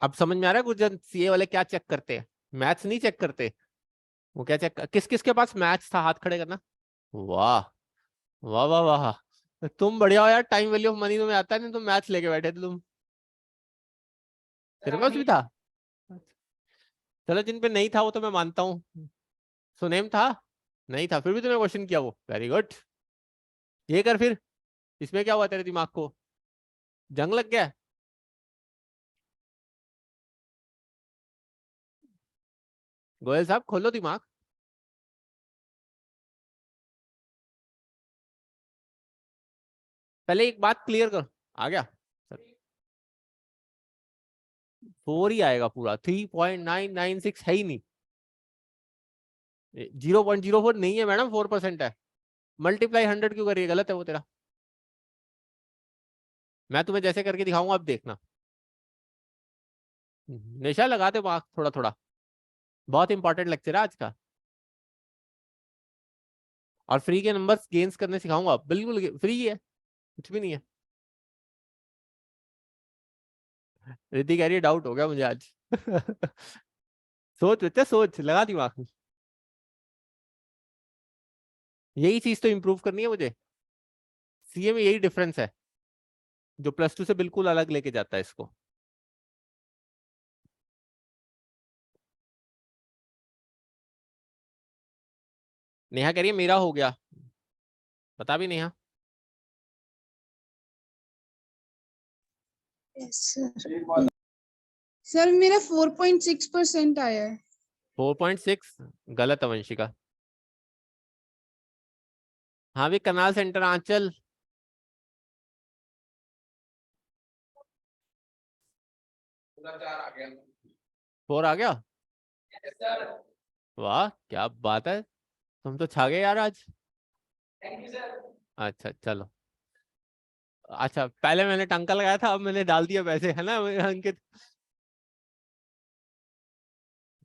अब समझ में आ रहा है गुर्जन, सीए वाले क्या चेक करते हैं? मैथ्स नहीं चेक करते। वो क्या चेक, किस किस के पास मैथ्स था, हाथ खड़े करना। वाह, वाह वाह वाह, तुम बढ़िया हो यार। टाइम वैल्यू ऑफ मनी तुम्हें आता नहीं, तुम मैथ्स लेके बैठे थे तुम। तेरे पास भी था? चलो जिन पे नहीं था वो तो मैं मानता हूँ। सुनेम था? नहीं था, फिर भी तूने क्वेश्चन किया वो, वेरी गुड। ये कर फिर। इसमें क्या हुआ तेरे दिमाग को? जंग लग गया? गोयल साहब खोलो दिमाग। पहले एक बात क्लियर कर। आ गया? 4 ही आएगा पूरा, 3.996 है ही नहीं। 0.04 नहीं है मैडम, 4% है। मल्टीप्लाई 100 क्यों करिए, गलत है वो तेरा। मैं तुम्हें जैसे करके दिखाऊंगा, अब देखना। निशा लगाते मार्क थोड़ा थोड़ा। बहुत इंपॉर्टेंट लेक्चर है आज का। और फ्री के नंबर्स गेन्स करने सिखाऊंगा, बिल्कुल फ्री है, कुछ भी नहीं है। रिद्धि कह रही है डाउट हो गया मुझे आज। सोच बच्चा सोच, लगा दिमाग में। यही चीज तो इंप्रूव करनी है मुझे। सीए में यही डिफरेंस है, जो +2 से बिल्कुल अलग लेके जाता है इसको। नेहा कह रही है मेरा हो गया। बता भी नेहा। Yes sir. सर मेरा 4.6% आया है। 4.6 गलत है वंशिका। हाँ भी कनाल सेंटर आंचल। 4 आ गया? वाह क्या बात है, तुम तो छा गए यार आज। अच्छा चलो, अच्छा पहले मैंने टंका लगाया था, अब मैंने डाल दिया पैसे, है ना अंकित?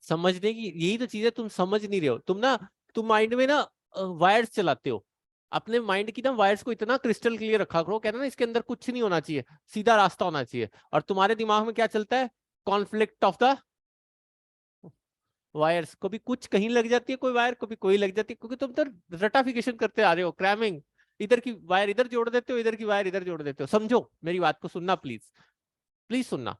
समझने की यही तो चीज है, तुम समझ नहीं रहे हो तुम ना, तुम माइंड में ना वायर्स चलाते हो। अपने माइंड की ना वायर्स को इतना क्रिस्टल क्लियर रखा करो, कहना ना इसके अंदर कुछ नहीं होना चाहिए, सीधा रास्ता होना चाहिए। और तुम्हारे दिमाग में क्या चलता है? कॉन्फ्लिक्ट ऑफ द वायर्स, कभी कुछ कहीं लग जाती है कोई वायर, कभी कोई लग जाती है, क्योंकि तुम तो रटाफिकेशन करते आ रहे हो, क्रैमिंग। इधर की वायर इधर जोड़ देते हो, इधर की वायर इधर जोड़ देते हो। समझो मेरी बात को, सुनना प्लीज, प्लीज सुनना।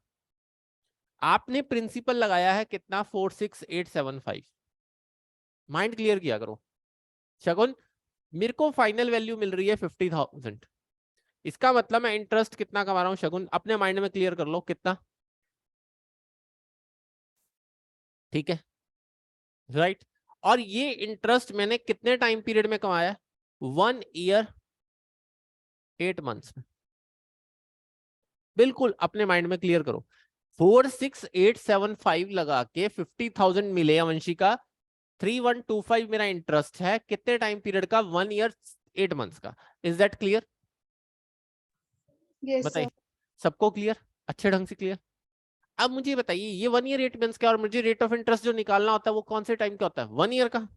आपने प्रिंसिपल लगाया है कितना? 46875। माइंड क्लियर किया करो। शगुन, मेरे को फाइनल वैल्यू मिल रही है 50,000। इसका मतलब मैं इंटरेस्ट कितना कमा रहा हूं? शगुन अपने माइंड में क्लियर कर लो, कितना? ठीक है, राइट। और ये इंटरेस्ट मैंने कितने टाइम पीरियड में कमाया? 1 ईयर 8 मंथ्स में। बिल्कुल अपने माइंड में क्लियर करो। 46875 लगा के 50,000 मिले वंशिका। 3125 मेरा इंटरेस्ट है, कितने टाइम पीरियड का? 1 ईयर 8 मंथ्स का। Is that clear? यस बताइए, सर। सबको क्लियर? अच्छे ढंग से क्लियर? अब मुझे बताइए, ये 1 ईयर 8 मंथ्स का, और मुझे रेट ऑफ इंटरेस्ट जो निकालना होता है वो कौन से टाइम का होता है? 1 ईयर का।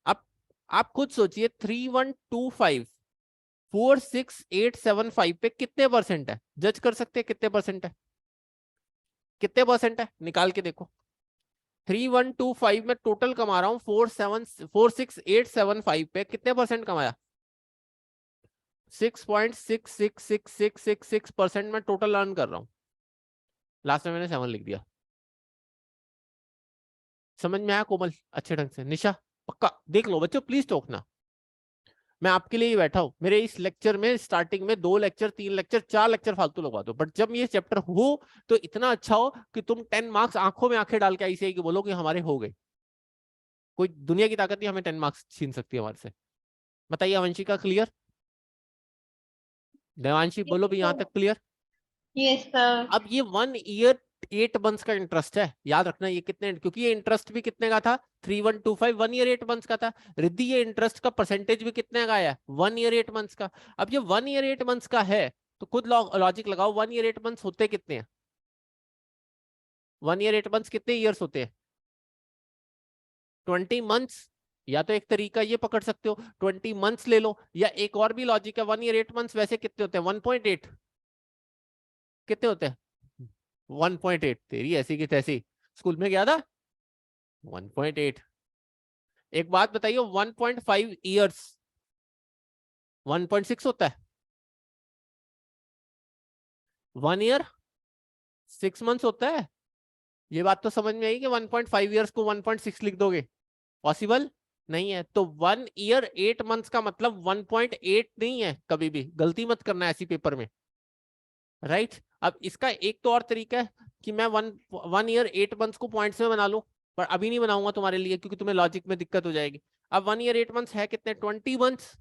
अब आप खुद सोचिए, 3125 46875 पे कितने परसेंट है? जज कर सकते हैं कितने परसेंट है? कितने परसेंट है निकाल के देखो। 3125 में टोटल कमा रहा हूं, 46875 पे कितने परसेंट कमाया? 6.666666% में टोटल अर्न कर रहा हूं। लास्ट में मैंने 7 लिख दिया। समझ में आया कोमल? अच्छे ढंग से। निशा पक्का देख लो बच्चों, प्लीज टोकना। मैं आपके लिए ही बैठा हूं। मेरे इस लेक्चर में स्टार्टिंग में 2 लेक्चर 3 लेक्चर 4 लेक्चर फालतू लगवा दो, बट जब ये चैप्टर हो तो इतना अच्छा हो कि तुम 10 मार्क्स आंखों में आंखें डाल के ऐसे ही बोलो कि हमारे हो गए। कोई दुनिया की ताकत नहीं हमें 10 मार्क्स छीन सकती है हमारे से। बताइए वंशिका, क्लियर? देवांशी बोलो भी यहां तक क्लियर? Yes sir. अब ये 1 ईयर 8 मंथ्स का इंटरेस्ट है, याद रखना ये कितने, क्योंकि ये इंटरेस्ट भी कितने का था? 3125 1 ईयर 8 मंथ्स का था। रिद्धि ये इंटरेस्ट का परसेंटेज भी कितने का आया? 1 ईयर 8 मंथ्स का। अब ये 1 ईयर 8 मंथ्स का है तो खुद लॉजिक लगाओ, 1 ईयर 8 मंथ्स होते कितने हैं? 1 ईयर 8 मंथ्स कितने ईयर्स होते हैं? 20 मंथ्स। या तो एक तरीका ये पकड़ सकते हो, 20 मंथ्स ले लो, या एक और भी लॉजिक है, 1 ईयर 8 मंथ्स वैसे कितने होते हैं? 1.8। कितने होते हैं? 1.8। तेरी ऐसी की तैसी, स्कूल में गया था 1.8। एक बात बताइए, 1.5 ईयर्स 1.6 होता है। 1 ईयर 6 मंथ्स होता है। ये बात तो समझ में आई कि 1.5 ईयर्स को 1.6 लिख दोगे? पॉसिबल नहीं है। तो 1 ईयर 8 मंथ्स का मतलब 1.8 नहीं है, कभी भी गलती मत करना ऐसी पेपर में, राइट। अब इसका एक तो और तरीका है कि मैं 1 ईयर 8 मंथ्स को पॉइंट्स में बना लूं, पर अभी नहीं बनाऊंगा तुम्हारे लिए क्योंकि तुम्हें लॉजिक में दिक्कत हो जाएगी। अब 1 ईयर 8 मंथ्स है कितने? 20 मंथ्स।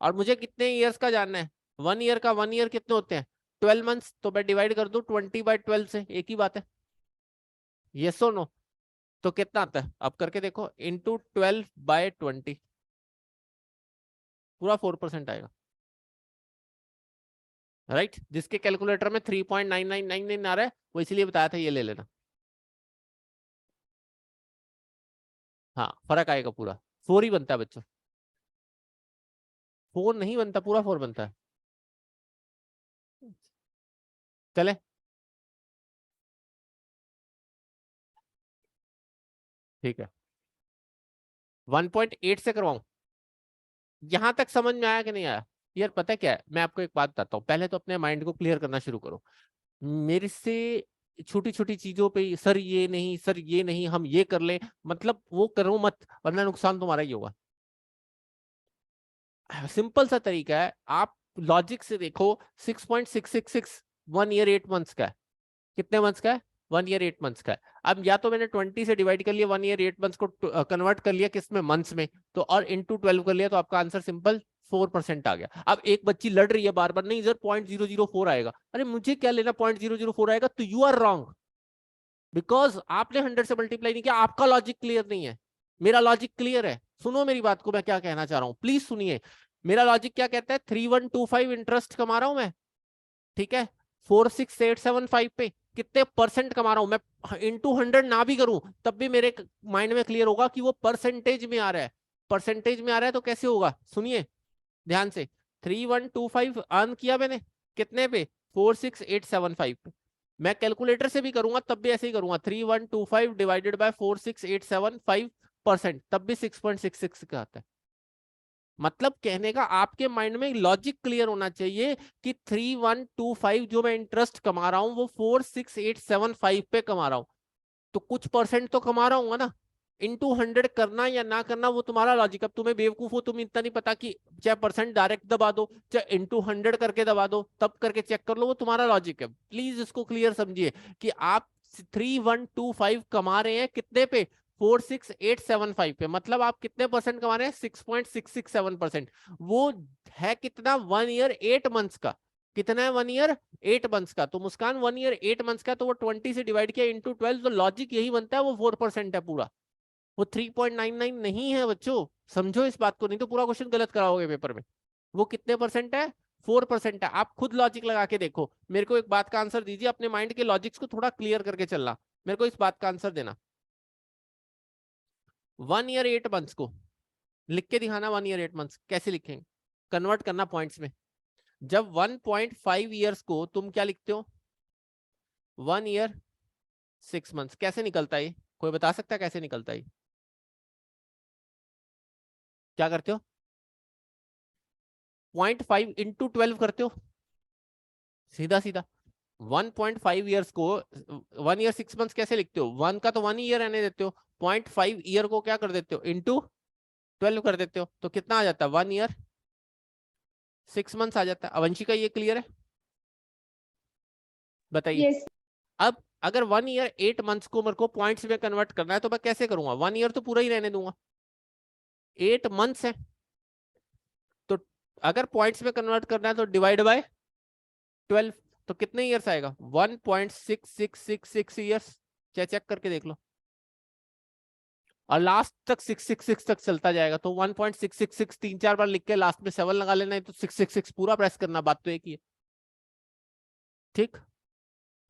और मुझे कितने ईयर्स का जानना है? 1 ईयर का 1 ईयर कितने होते हैं? 12 मंथ्स। तो मैं डिवाइड कर दूं 20/12 से, एक ही बात है। ये सो नो? तो कितना आता है अब करके देखो, इंटू 12/20, पूरा 4% आएगा, राइट। जिसके कैलकुलेटर में 3.9999 आ रहा है वो इसीलिए बताया था, ये ले लेना। हाँ फर्क आएगा, पूरा 4 ही बनता है बच्चों, 4 नहीं बनता, पूरा 4 बनता है। चले, ठीक है। 1.8 से करवाऊं? यहां तक समझ में आया कि नहीं आया? यार पता है क्या है, मैं आपको एक बात बताता हूँ, पहले तो अपने माइंड को क्लियर करना शुरू करो। मेरे से छोटी छोटी चीजों पे सर ये नहीं, सर ये नहीं, हम ये कर ले, मतलब वो करो मत, वरना नुकसान तुम्हारा ही होगा। सिंपल सा तरीका है, आप लॉजिक से देखो। 6.666 1 ईयर 8 मंथ्स का है। कितने मंथ्स का है? 1 ईयर 8 मंथ्स का है। अब या तो मैंने 20 से डिवाइड कर लिया 1 ईयर 8 मंथ्स को, कन्वर्ट कर लिया किस में? मंथ्स में, तो और इंटू 12 कर लिया, तो आपका आंसर सिंपल 4% आ गया। अब एक बच्ची लड़ रही है बार बार, नहीं सर 0.004 आएगा। अरे मुझे क्या लेना 0.004 आएगा, तो यू आर रॉन्ग। बिकॉज आपने 100 से मल्टीप्लाई नहीं किया, आपका लॉजिक क्लियर नहीं है। मेरा लॉजिक क्लियर है, सुनो मेरी बात को, मैं क्या कहना चाह रहा हूं, प्लीज सुनिए। मेरा लॉजिक क्या कहता है, 3125 इंटरेस्ट कमा रहा हूं मैं, ठीक है, 46875 पे कितने परसेंट कमा रहा हूं मैं, इंटू 100 ना भी करूं तब भी मेरे माइंड में क्लियर होगा कि वो परसेंटेज में आ रहा है। परसेंटेज में आ रहा है तो कैसे होगा, सुनिए ध्यान से। 3125 अर्न किया मैंने कितने पे, 46875 पे। मैं कैलकुलेटर से भी करूंगा तब भी ऐसे ही करूंगा, 3125 डिवाइडेड बाय 46875%, तब भी 6.66 का आता है। मतलब कहने का आपके माइंड में लॉजिक क्लियर होना चाहिए कि 3125 जो मैं इंटरेस्ट कमा रहा हूं वो 46875 पे कमा रहा हूं, तो कुछ परसेंट तो कमा रहा हूँ ना। इंटू 100 करना या ना करना वो तुम्हारा लॉजिक। अब तुम्हें बेवकूफ हो, तुम इतना नहीं पता कि चाहे परसेंट डायरेक्ट दबा दो चाहे इंटू 100 करके दबा दो, तब करके चेक कर लो, वो तुम्हारा लॉजिक है। प्लीज इसको क्लियर समझिए कि आप 3125 कमा रहे हैं कितने पे, 46875 पे, मतलब आप कितने परसेंट कमा रहे हैं, 6.667%। वो है कितना, 1 ईयर 8 मंथ्स का। कितना है, 1 ईयर 8 मंथ्स का। तो मुस्कान 1 ईयर 8 मंथ्स का, तो वो 20 से डिवाइड किया इंटू 12, तो लॉजिक यही बनता है, वो 4% है पूरा, वो 3.99 नहीं है बच्चों। समझो इस बात को, नहीं तो पूरा क्वेश्चन गलत कराओगे पेपर में। वो कितने परसेंट है, 4% है। आप खुद लॉजिक लगा के देखो, मेरे को एक बात का आंसर दीजिए, अपने माइंड के लॉजिक्स को थोड़ा क्लियर करके चलना, मेरे को इस बात का आंसर देना। 1 ईयर 8 मंथ्स को लिख के दिखाना, 1 ईयर 8 मंथ्स कैसे लिखेंगे, कन्वर्ट करना पॉइंट्स में। जब 1.5 ईयर्स को तुम क्या लिखते हो, 1 ईयर 6 मंथ्स, कैसे निकलता है, कोई बता सकता है कैसे निकलता है, क्या करते हो, 0.5 इंटू 12 करते हो, सीधा सीधा। 1.5 ईयर्स को 1 ईयर 6 मंथ्स कैसे लिखते हो, 1 का तो 1 ईयर रहने देते हो, 0.5 ईयर को क्या कर देते हो, इंटू 12 कर देते हो, तो कितना आ जाता है, 1 ईयर 6 मंथ्स आ जाता है। अवंशिका ये क्लियर है, बताइए। यस अब अगर 1 ईयर 8 मंथ्स को मेरे को पॉइंट्स में कन्वर्ट करना है तो मैं कैसे करूंगा, 1 ईयर तो पूरा ही रहने दूंगा, 8 मंथ्स है, तो अगर पॉइंट्स में कन्वर्ट करना है तो डिवाइड बाय 12, तो कितने ईयर्स आएगा, 1.6666 ईयर्स, चाहे चेक करके देख लो, और लास्ट तक 666 तक चलता जाएगा, तो 1.666 3-4 बार लिख के लास्ट में 7 लगा लेना है, तो 666 पूरा प्रेस करना, बात तो एक ही है, ठीक।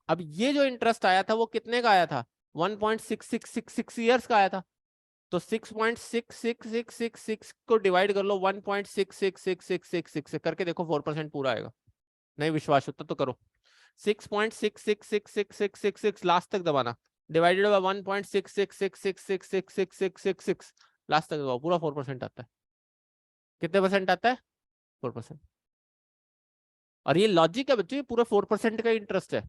अब ये जो इंटरेस्ट आया था वो कितने का आया था, 1.6666 ईयर्स का आया था, तो 6.66666 को डिवाइड कर लो 1.66666 से करके देखो, 4% पूरा आएगा। नहीं विश्वास होता तो करो, 6.6666666 लास्ट तक दबाना, डिवाइडेड बाय 1.666666666 लास्ट तक दबाओ, पूरा 4% आता है। कितने परसेंट आता है, 4%। और ये लॉजिक है बच्चों, ये पूरा 4% का इंटरेस्ट है,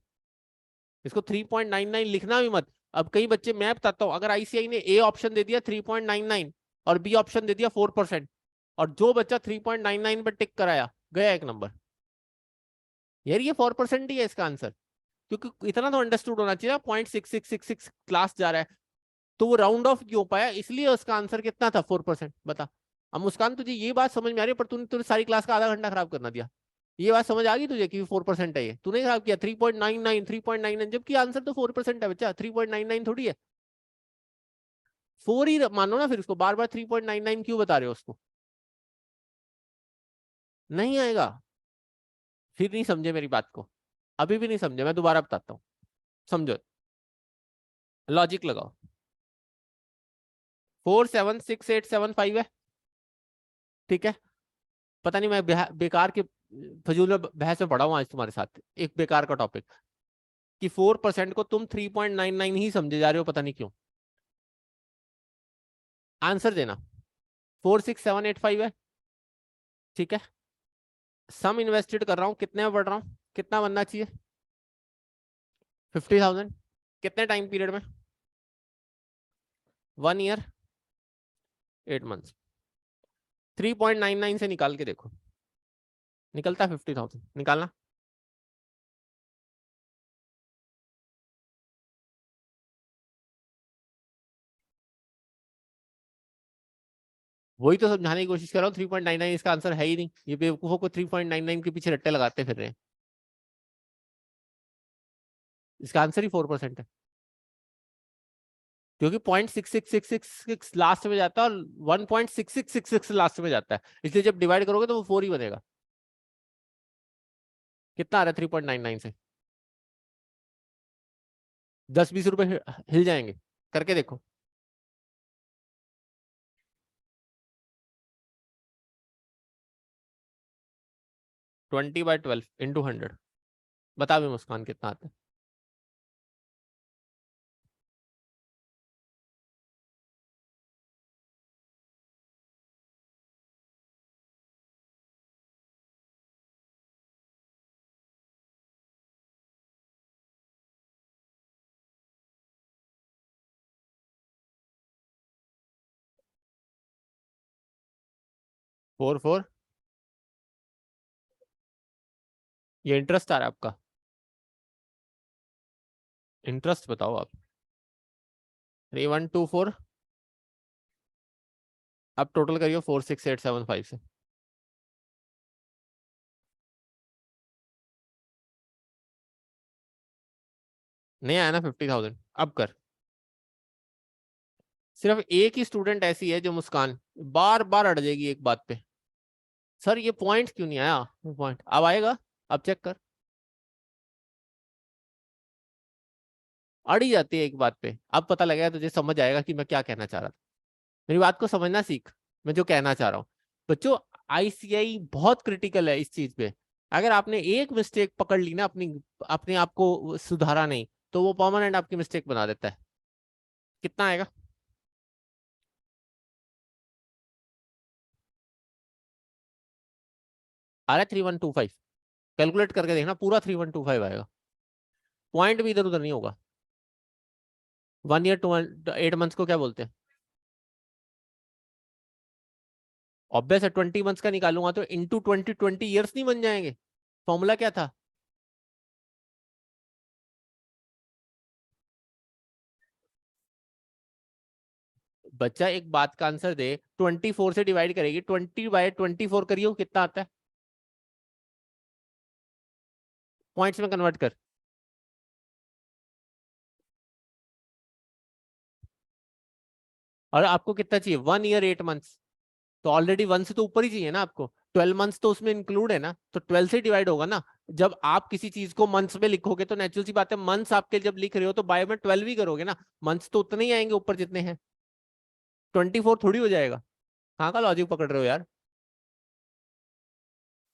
इसको 3.99 लिखना भी मत। अब कई बच्चे, मैं बताता हूं, अगर आईसीआई ने ए ऑप्शन दे दिया 3.99 और बी ऑप्शन दे दिया 4%, और जो बच्चा 3.99 पर टिक कराया गया एक नंबर, यार ये 4% ही है इसका आंसर, क्योंकि इतना तो अंडरस्टूड होना चाहिए, 0.6666 क्लास जा रहा है, तो वो राउंड ऑफ क्यों पाया, इसलिए उसका आंसर कितना था, 4%। बता। अब मुस्कान तुझे ये बात समझ में आ रही है, पर तूने सारी क्लास का आधा घंटा खराब करना दिया। ये बात समझ आ गई तुझे कि 4% है, ये तूने खराब किया, 3.99 जबकि आंसर तो 4% है बच्चा, 3.99 थोड़ी है, 4 ही मानो ना, फिर उसको बार बार 3.99 क्यों बता रहे हो उसको, नहीं आएगा। फिर नहीं समझे मेरी बात को, अभी भी नहीं समझे, मैं दोबारा बताता हूँ, समझो, लॉजिक लगाओ। 476875 है, ठीक है। पता नहीं मैं बेकार के फजूल में बहस में पढ़ा हूँ आज तुम्हारे साथ, एक बेकार का टॉपिक, कि 4% को तुम 3.99 ही समझे जा रहे हो, पता नहीं क्यों। आंसर देना, 46785 है, ठीक है। सम इन्वेस्टेड कर रहा हूँ, कितने में बढ़ रहा हूँ, कितना बनना चाहिए, 50,000, कितने टाइम पीरियड में, 1 ईयर 8 मंथ्स, 3.99 से निकाल के देखो, निकलता है 50,000, निकालना। वही तो समझाने की कोशिश कर रहा हूँ, 3.99 इसका आंसर है ही नहीं, ये बेवकूफों को 3.99 के पीछे रट्टे लगाते फिर रहे हैं, इसका आंसर ही 4% है। क्योंकि 0.6666 लास्ट में जाता है और 1.6666 लास्ट में जाता है, इसलिए जब डिवाइड करोगे तो वो 4 ही बनेगा। कितना आ रहा है 3.99 से? 10-20 रुपए हिल जाएंगे, करके देखो। ट्वेंटी बाई 12 इंटू 100, बता भी मुस्कान कितना आता है? फोर फोर, ये इंटरेस्ट आ रहा है आपका? इंटरेस्ट बताओ आप। 3124, अब टोटल करियो 46875 से। नहीं आया ना 50,000? अब कर। सिर्फ एक ही स्टूडेंट ऐसी है जो मुस्कान बार बार अड़ जाएगी एक बात पे, सर ये पॉइंट क्यों नहीं आया? पॉइंट अब आएगा, अब चेक कर। अड़ ही जाती है एक बात पे, अब पता लगेगा तुझे, समझ आएगा कि मैं क्या कहना चाह रहा था। मेरी बात को समझना सीख, मैं जो कहना चाह रहा हूँ। बच्चों आईसीआई बहुत क्रिटिकल है इस चीज पे। अगर आपने एक मिस्टेक पकड़ ली ना, अपनी अपने आप को सुधारा नहीं, तो वो परमानेंट आपकी मिस्टेक बना देता है। कितना आएगा? आ रहा है 3125, कैलकुलेट करके देखना, पूरा 3125 आएगा। पॉइंट भी इधर उधर नहीं होगा। 1 ईयर 8 मंथ्स को क्या बोलते हैं? ऑब्वियस है, 20 मंथ्स का निकालूंगा तो इंटू 20 नहीं बन जाएंगे? फॉर्मूला क्या था? बच्चा एक बात का आंसर दे, 24 से डिवाइड करेगी, 20/24 करियो, कितना आता है? पॉइंट्स में कन्वर्ट कर। और आपको कितना चाहिए? 1 ईयर 8 मंथ्स, तो ऑलरेडी 1 से तो ऊपर ही चाहिए ना आपको। 12 मंथ्स तो उसमें इंक्लूड है ना, तो 12 से डिवाइड होगा ना। जब आप किसी चीज को मंथ्स में लिखोगे तो नेचुरल सी बात है, मंथ्स आपके जब लिख रहे हो तो बाय में 12 ही करोगे ना। मंथ्स तो उतने ही आएंगे ऊपर जितने हैं, 24 थोड़ी हो जाएगा। कहाँ का लॉजिक पकड़ रहे हो यार?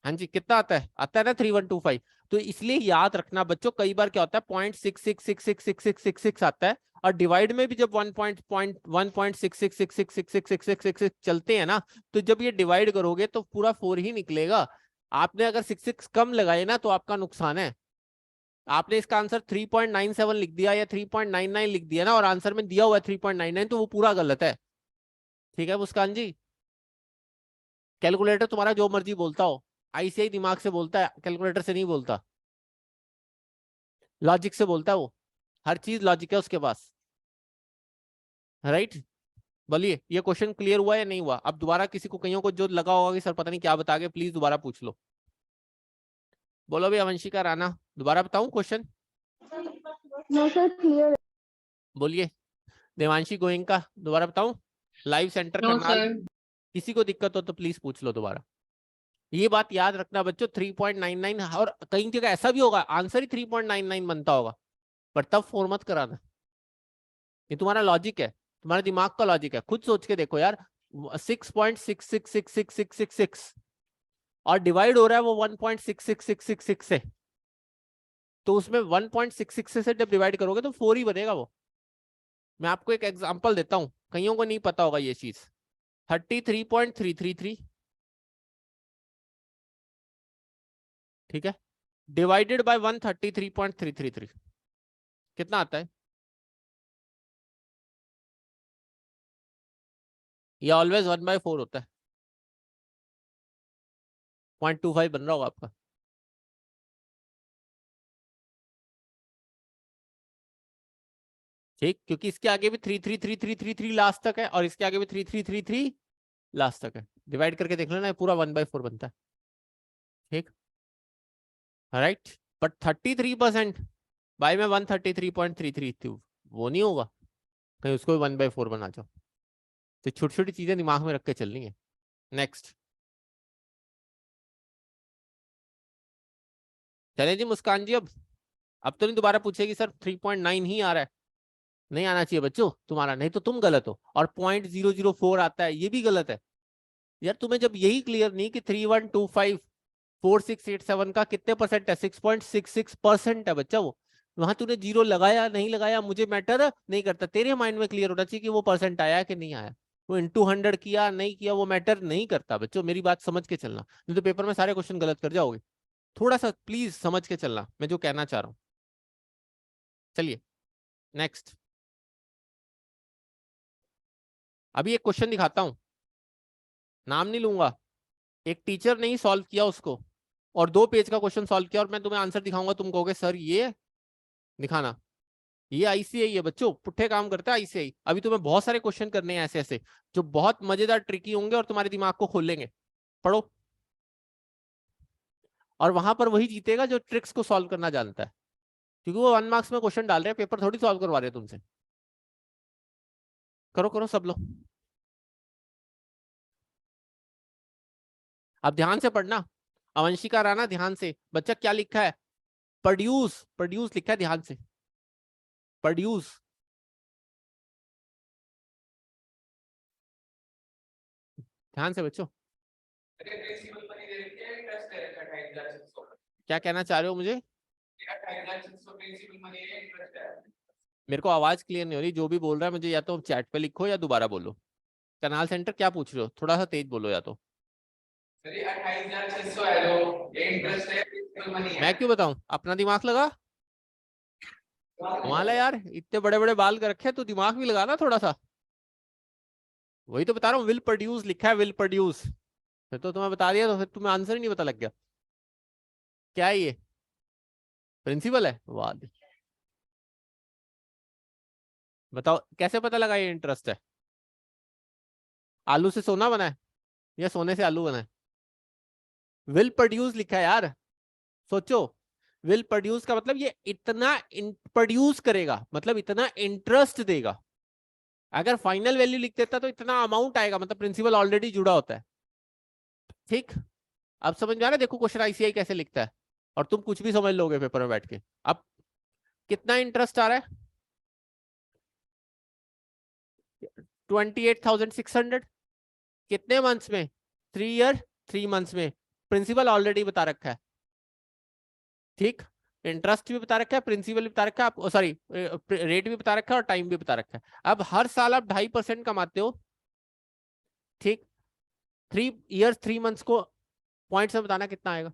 हाँ जी, कितना आता है? आता है ना 3125। तो इसलिए याद रखना बच्चों, कई बार क्या होता है 0.66666666 आता है, और डिवाइड में भी जब 1.1.66666666 चलते हैं ना, तो जब ये डिवाइड करोगे तो पूरा 4 ही निकलेगा। आपने अगर 66 कम लगाए ना तो आपका नुकसान है। आपने इसका आंसर 3.97 लिख दिया या 3.99 लिख दिया ना, और आंसर में दिया हुआ है 3.99, तो वो पूरा गलत है। ठीक है मुस्कान जी? कैलकुलेटर तुम्हारा जो मर्जी बोलता हो, आईसीआई दिमाग से बोलता है, कैलकुलेटर से नहीं बोलता, लॉजिक से बोलता है वो। हर चीज लॉजिक है उसके पास, राइट? बोलिए, ये क्वेश्चन क्लियर हुआ या नहीं हुआ? अब दोबारा किसी को, कईयों को जो लगा होगा कि सर पता नहीं क्या बता के, प्लीज दोबारा पूछ लो। बोलो भाई अवंशिका राणा, दोबारा बताऊं क्वेश्चन? No sir, clear. बोलिए। देवांशी गोयनका, दोबारा बताऊं? Live centre No, Karnal, sir. किसी को दिक्कत हो तो प्लीज पूछ लो दोबारा। ये बात याद रखना बच्चों, 3.99, और कई जगह ऐसा भी होगा आंसर ही 3.99 बनता होगा, पर तब फोर मत कराना। ये तुम्हारा लॉजिक है, तुम्हारे दिमाग का लॉजिक है, खुद सोच के देखो यार। 6.666666 और डिवाइड हो रहा है वो 1.66666 से, तो उसमें 1.66 से जब डिवाइड करोगे तो 4 ही बनेगा वो। मैं आपको एक एग्जांपल देता हूं, कईयों को नहीं पता होगा ये चीज। 33.333, ठीक है, डिवाइडेड बाय 133.333, कितना आता है? ये ऑलवेज 1/4 होता है। 0.25 बन रहा होगा आपका। ठीक, क्योंकि इसके आगे भी 33333 लास्ट तक है, और इसके आगे भी 3333 लास्ट तक है। डिवाइड करके देख लेना, पूरा 1/4 बनता है। ठीक, राइट। बट 33% बाय में 133.33 थी, वो नहीं होगा। कहीं उसको भी 1/4 बना जाओ। तो छोटी छोटी चीजें दिमाग में रख के चलनी है। नेक्स्ट, चले जी मुस्कान जी। अब तो नहीं दोबारा पूछेगी सर 3.9 ही आ रहा है। नहीं आना चाहिए बच्चों तुम्हारा, नहीं तो तुम गलत हो। और 0.004 आता है, ये भी गलत है यार। तुम्हें जब यही क्लियर नहीं कि 31254687 का कितने परसेंट है, 6.66% है बच्चा वो। वहां तूने जीरो लगाया नहीं लगाया मुझे मैटर नहीं करता, तेरे माइंड में क्लियर होना चाहिए कि वो परसेंट आया कि नहीं आया। वो इंटू 100 किया नहीं किया वो मैटर नहीं करता बच्चों, मेरी बात समझ के चलना, नहीं तो पेपर में सारे क्वेश्चन गलत कर जाओगे। थोड़ा सा प्लीज समझ के चलना मैं जो कहना चाह रहा हूँ। चलिए नेक्स्ट, अभी एक क्वेश्चन दिखाता हूं, नाम नहीं लूंगा। एक टीचर ने ही सॉल्व किया उसको, और 2 पेज का क्वेश्चन सॉल्व किया, और मैं तुम्हें आंसर दिखाऊंगा, तुम कहोगे सर ये दिखाना। ये आईसीआई है बच्चों, पुट्ठे काम करता है आईसीआई। अभी तुम्हें बहुत सारे क्वेश्चन करने हैं ऐसे ऐसे जो बहुत मजेदार ट्रिकी होंगे और तुम्हारे दिमाग को खोल लेंगे। पढ़ो, और वहां पर वही जीतेगा जो ट्रिक्स को सॉल्व करना जानता है, क्योंकि वो 1 मार्क्स में क्वेश्चन डाल रहे हैं, पेपर थोड़ी सॉल्व करवा रहे हैं तुमसे। करो करो सब लोग, अब ध्यान से पढ़ना। अवंशिका राणा ध्यान से, बच्चा क्या लिखा है, प्रोड्यूस, प्रोड्यूस लिखा है, ध्यान से प्रोड्यूस। ध्यान से बच्चों, क्या कहना चाह रहे हो मुझे? मेरे को आवाज क्लियर नहीं हो रही, जो भी बोल रहा है मुझे या तो चैट पे लिखो या दोबारा बोलो। कनाल सेंटर क्या पूछ रहे हो, थोड़ा सा तेज बोलो या तो। मैं क्यों बताऊं, अपना दिमाग लगा। कमाल है यार, इतने बड़े बड़े बाल कर रखे, तो दिमाग भी लगा ना थोड़ा सा। वही तो बता रहा हूँ, विल प्रोड्यूस लिखा है, विल प्रोड्यूस। फिर तो तुम्हें बता दिया, तो फिर तुम्हें आंसर ही नहीं पता लग गया। क्या है ये, प्रिंसिपल है? वाह, बताओ कैसे पता लगा ये इंटरेस्ट है। आलू से सोना बना है या सोने से आलू बना है? विल प्रोड्यूस लिखा है यार, सोचो। विल प्रोड्यूस का मतलब ये इतना प्रोड्यूस करेगा, मतलब इतना इंटरेस्ट देगा। अगर फाइनल वैल्यू लिख देता तो इतना अमाउंट आएगा, मतलब प्रिंसिपल ऑलरेडी जुड़ा होता है। ठीक, अब समझ में आ रहा है? देखो क्वेश्चन आईसीआई कैसे लिखता है, और तुम कुछ भी समझ लोगे पेपर में बैठ के। अब कितना इंटरेस्ट आ रहा है, 28,600। कितने मंथ्स में? 3 ईयर 3 मंथ्स में। प्रिंसिपल ऑलरेडी बता रखा है, ठीक। इंटरेस्ट भी बता रखा है, प्रिंसिपल भी बता रखा है, आप सॉरी रेट भी बता रखा है, और टाइम भी बता रखा है। अब हर साल आप 2.5% कमाते हो, ठीक। 3 ईयर्स 3 मंथ्स को पॉइंट्स में बताना कितना आएगा।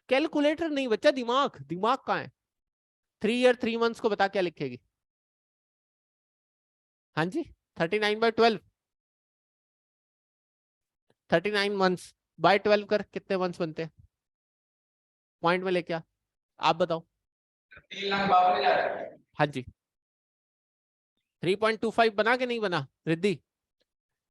कैलकुलेटर नहीं बच्चा, दिमाग, दिमाग कहाँ है। 3 ईयर 3 मंथ्स को बता क्या लिखेगी। हाँ जी, 39/12, 39 मंथ्स बाय 12 कर, कितने मंथ्स बनते हैं पॉइंट में लेके आ, आप बताओ। 3,52,000। हाँ जी, 3.25 बना के नहीं बना रिद्धि?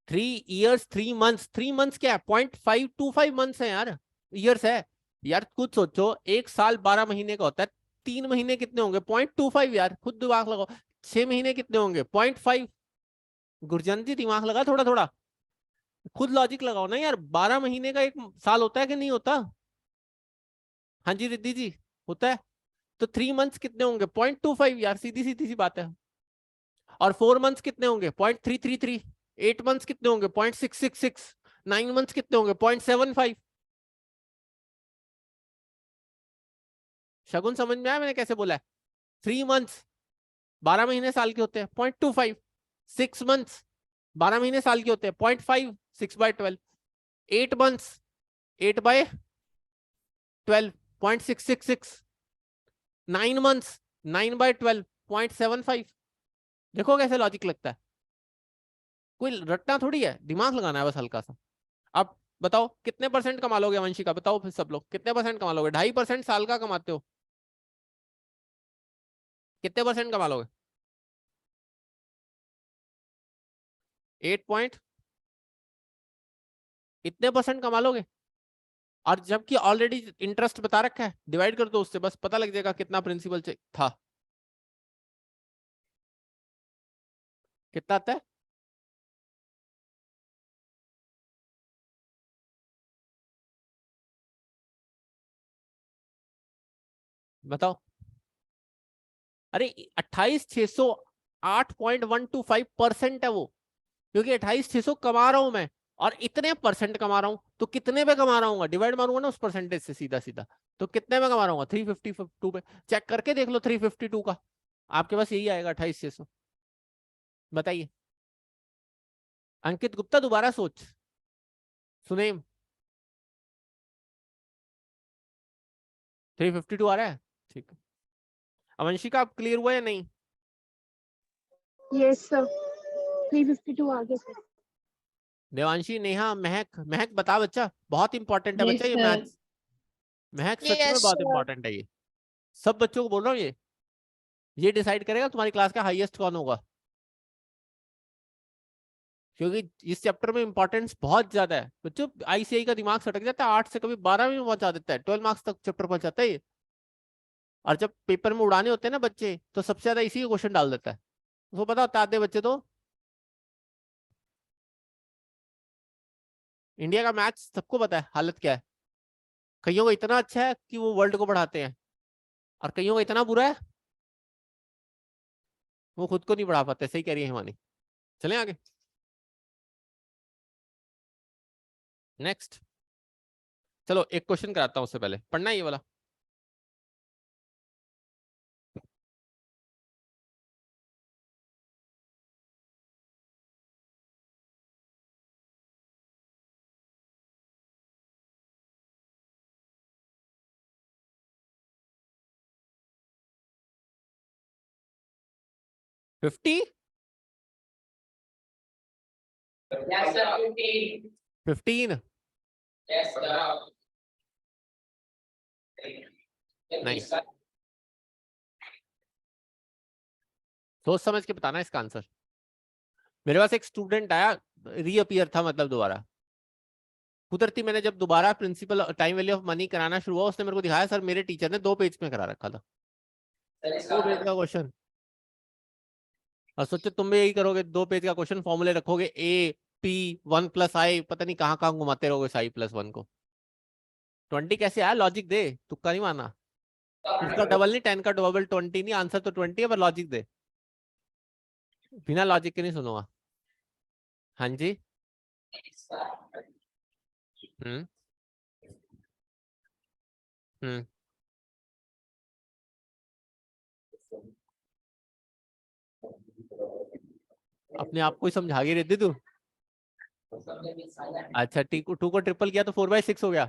3 ईयर्स 3 मंथ्स, 3 मंथ्स क्या है, 0.525 मंथ्स है यार, ईयर्स है। यार खुद सोचो, एक साल 12 महीने का होता है, 3 महीने कितने होंगे, 0.25 यार, खुद दिमाग लगाओ। 6 महीने कितने होंगे, 0.5। गुरजन जी दिमाग लगा थोड़ा थोड़ा, खुद लॉजिक लगाओ ना यार, 12 महीने का एक साल होता है कि नहीं होता? हाँ जी रिद्धि जी, होता है। तो 3 मंथ्स कितने होंगे, 0.25 यार, सीधी सीधी सी बात है। और 4 मंथ्स कितने होंगे, 0.333। 8 मंथ्स कितने होंगे, 0.666। 9 मंथ्स कितने होंगे, 0.75। शगुन समझ में आया मैंने कैसे बोला है? 3 मंथ्स 12 महीने साल के होते हैं, 0.25। 6 मंथ्स 12 महीने साल के होते हैं, 0.5, 6/12। 8 मंथ्स 8/12, 0.666। 9 मंथ्स 9/12, 0.75। देखो कैसे लॉजिक लगता है, कोई रटना थोड़ी है, दिमाग लगाना है बस हल्का सा। अब बताओ कितने परसेंट कमा लोगे वंशिका, बताओ फिर सब लोग कितने परसेंट कमा लोगे? 2.5% साल का कमाते हो, कितने परसेंट कमा लोगे? 8 पॉइंट इतने परसेंट कमा लोगे, और जबकि ऑलरेडी इंटरेस्ट बता रखा है, डिवाइड कर दो उससे, बस पता लग जाएगा कितना प्रिंसिपल था। कितना आता है? बताओ। अरे 28,600 8.125% है वो, क्योंकि 28,600 कमा रहा हूं मैं और इतने परसेंट कमा रहा हूं, तो कितने पे कमा रहा हूँ, डिवाइड मारूंगा ना उस परसेंटेज से सीधा सीधा, तो कितने में कमा रहा हूँ? 352 पे। चेक करके देख लो 352 का, आपके पास यही आएगा 28,600। बताइए अंकित गुप्ता, दोबारा सोच। सुने 352 आ रहा है, ठीक है। अवंशिका आप क्लियर हुआ या नहीं? यस सर 352 आ गया सर। देवांशी, नेहा, महक, महक बता बच्चा, बहुत इंपॉर्टेंट है Yes, बच्चा ये sir. मैथ्स। महक सच में यस बहुत सर। इंपॉर्टेंट है ये, सब बच्चों को बोल रहा हूँ ये डिसाइड करेगा तुम्हारी क्लास का हाईएस्ट कौन होगा, क्योंकि इस चैप्टर में इंपॉर्टेंस बहुत ज्यादा है बच्चों। आईसीआई का दिमाग सटक जाता है, 8 से कभी 12 में पहुंचा देता है, 12 मार्क्स तक चैप्टर पहुंचाता है ये। और जब पेपर में उड़ाने होते हैं ना बच्चे, तो सबसे ज्यादा इसी के क्वेश्चन डाल देता है, उसको पता होता है आधे बच्चे तो। इंडिया का मैथ्स सबको पता है हालत क्या है, कईयों का इतना अच्छा है कि वो वर्ल्ड को पढ़ाते हैं, और कईयों का इतना बुरा है वो खुद को नहीं पढ़ा पाते। सही कह रही है हिमानी। चलें आगे, नेक्स्ट। चलो एक क्वेश्चन कराता हूं, उससे पहले पढ़ना है ये वाला। Fifty Yes, sir. 15. 15 Yes, sir. नहीं, सोच समझ के बताना इसका आंसर। मेरे पास एक स्टूडेंट आया, रीअपियर था मतलब दोबारा, कुदरती मैंने जब दोबारा principal time value of money कराना शुरू हुआ, उसने मेरे को दिखाया सर मेरे टीचर ने 2 पेज में करा रखा था, 2 पेज का क्वेश्चन। और सोचो तुम भी यही करोगे, 2 पेज का क्वेश्चन, फॉर्मूले रखोगे ए पी 1+i, पता नहीं कहाँ कहाँ घुमाते रहोगे i+1 को। 20 कैसे आया? लॉजिक दे, तुक्का नहीं मारना। उसका डबल नहीं, 10 का डबल 20 नहीं, आंसर तो 20 है, पर लॉजिक दे, बिना लॉजिक के नहीं सुनूंगा। हाँ जी। हम्म हम्म अपने आप को ही समझा के रहती तू। अच्छा, 2 को ट्रिपल किया तो 4/6 हो गया।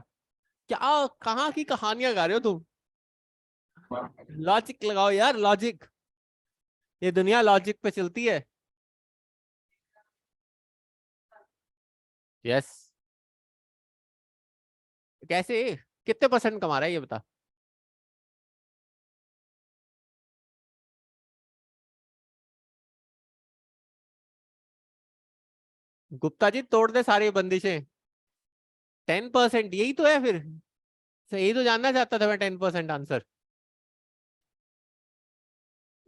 क्या कहाँ की कहानियां गा रहे हो तुम? लॉजिक लगाओ यार, लॉजिक, ये दुनिया लॉजिक पे चलती है। यस। कैसे, कितने परसेंट कमा रहा है ये बता। गुप्ता जी तोड़ दे सारी बंदिशें। 10%, यही तो है फिर, यही तो जानना चाहता था मैं, 10% आंसर।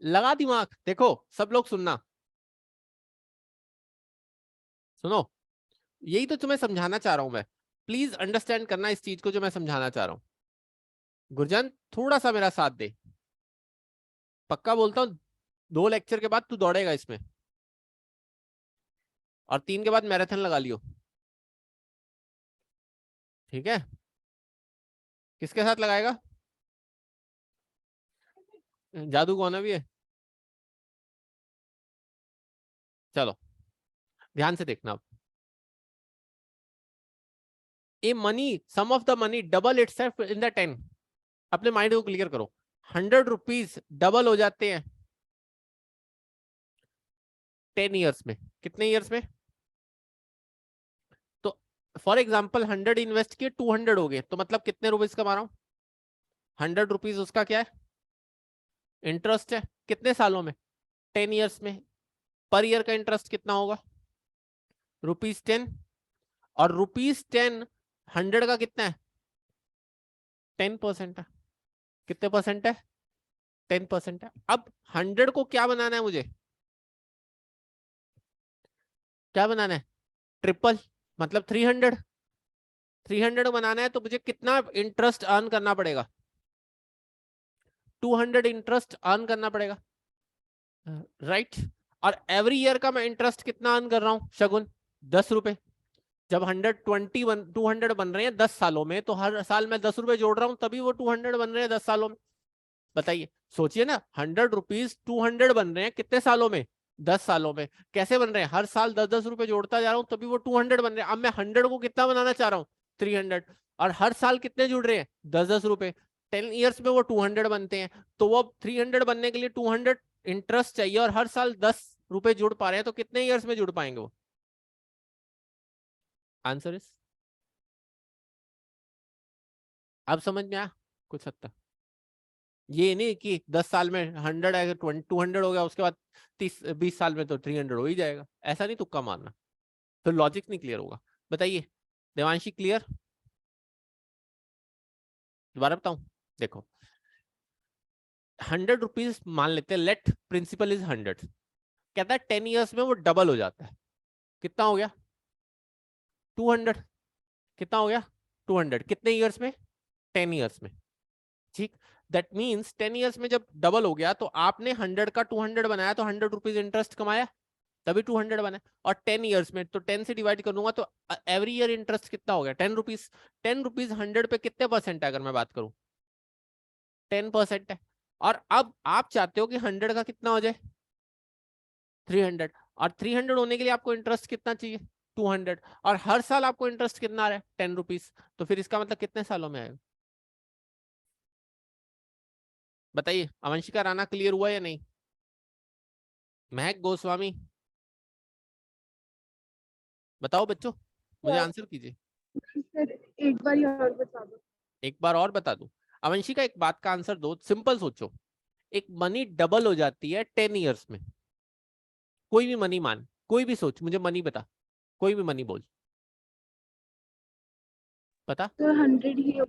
लगा दिमाग, देखो सब लोग सुनना, सुनो, यही तो तुम्हें समझाना चाह रहा हूं मैं, प्लीज अंडरस्टैंड करना इस चीज को जो मैं समझाना चाह रहा हूं। गुरजन थोड़ा सा मेरा साथ दे, पक्का बोलता हूँ 2 लेक्चर के बाद तू दौड़ेगा इसमें, और 3 के बाद मैराथन लगा लियो, ठीक है? किसके साथ लगाएगा? जादू कौन भी है? चलो ध्यान से देखना। A money, sum of the money double itself in the 10, अपने माइंड को क्लियर करो। 100 रुपीज डबल हो जाते हैं 10 ईयर्स में। कितने ईयर्स में? तो फॉर एग्जाम्पल 100 इन्वेस्ट किए, 200 हो गए, तो मतलब कितने रुपीज कमा रहा हूं? 100 रुपीज उसका क्या है? इंटरेस्ट है। कितने सालों में? 10 ईयर्स में। पर ईयर का इंटरेस्ट कितना होगा? ₹10। और ₹10 100 का कितना है? 10% है। कितने परसेंट है? 10% है। अब 100 को क्या बनाना है मुझे? क्या बनाना है? ट्रिपल, मतलब 300। 300 बनाना है तो मुझे कितना इंटरेस्ट अर्न करना पड़ेगा? 200 इंटरेस्ट अर्न करना पड़ेगा, राइट। और एवरी ईयर का मैं इंटरेस्ट कितना अर्न कर रहा हूं शगुन? 10 रुपए। जब 200 बन रहे हैं 10 सालों में, तो हर साल मैं 10 रुपए जोड़ रहा हूं, तभी वो 200 बन रहे हैं 10 सालों में। बताइए, सोचिए ना, 100 रुपीज 200 बन रहे हैं कितने सालों में? 10 सालों में। कैसे बन रहे हैं? हर साल 10-10 रुपए जोड़ता जा रहा हूं, तभी वो 200 बन रहे हैं। अब मैं 100 को कितना बनाना चाह रहा हूँ? 300। और हर साल कितने जुड़ रहे हैं? 10-10 रुपए। 10 ईयर्स में वो 200 बनते हैं, तो वो 300 बनने के लिए 200 इंटरेस्ट चाहिए, और हर साल 10 रुपए जुड़ पा रहे हैं, तो कितने ईयर्स में जुड़ पाएंगे वो? आंसर इज, अब समझ में आया कुछ हद तक? ये नहीं कि 10 साल में 100 है, 200 हो गया, उसके बाद 30-20 साल में तो 300 हो ही जाएगा, ऐसा नहीं तुक्का मारना, फिर लॉजिक नहीं क्लियर होगा। बताइए देवांशी, क्लियर? दोबारा बताऊं, देखो, 100 रुपीज मान लेते हैं, लेट प्रिंसिपल इज 100। कहता है 10 ईयर्स में वो डबल हो जाता है। कितना हो गया? 200। कितना हो गया? 200। कितने ईयर्स में? 10 ईयर्स में। ठीक। दैट मीन्स 10 ईयर्स में जब डबल हो गया, तो आपने 100 का 200 बनाया, तो 100 रुपीज इंटरेस्ट कमाया, तभी 200 बना। और 10 ईयर्स में तो 10 से डिवाइड करूंगा, तो एवरी ईयर इंटरेस्ट कितना हो गया? 10 रुपीज। 10 रुपीज 100 पे कितने परसेंट है अगर मैं बात करूं? 10% है। और अब आप चाहते हो कि 100 का कितना हो जाए? 300। और 300 होने के लिए आपको इंटरेस्ट कितना चाहिए? 200। और हर साल आपको इंटरेस्ट कितना आ रहा है? 10 रुपीज। तो फिर इसका मतलब कितने सालों में आएगा? बताइए, अवंशिका राणा क्लियर हुआ या नहीं? महक गोस्वामी, बताओ बच्चों, मुझे आंसर कीजिए। सर एक बार और बता दो। एक बार और बता दूं? अवंशिका एक बात का आंसर दो, सिंपल सोचो। एक मनी डबल हो जाती है 10 ईयर्स में। कोई भी मनी मान, कोई भी सोच, मुझे मनी बता, कोई भी मनी बोल, बता। तो 100 ही 100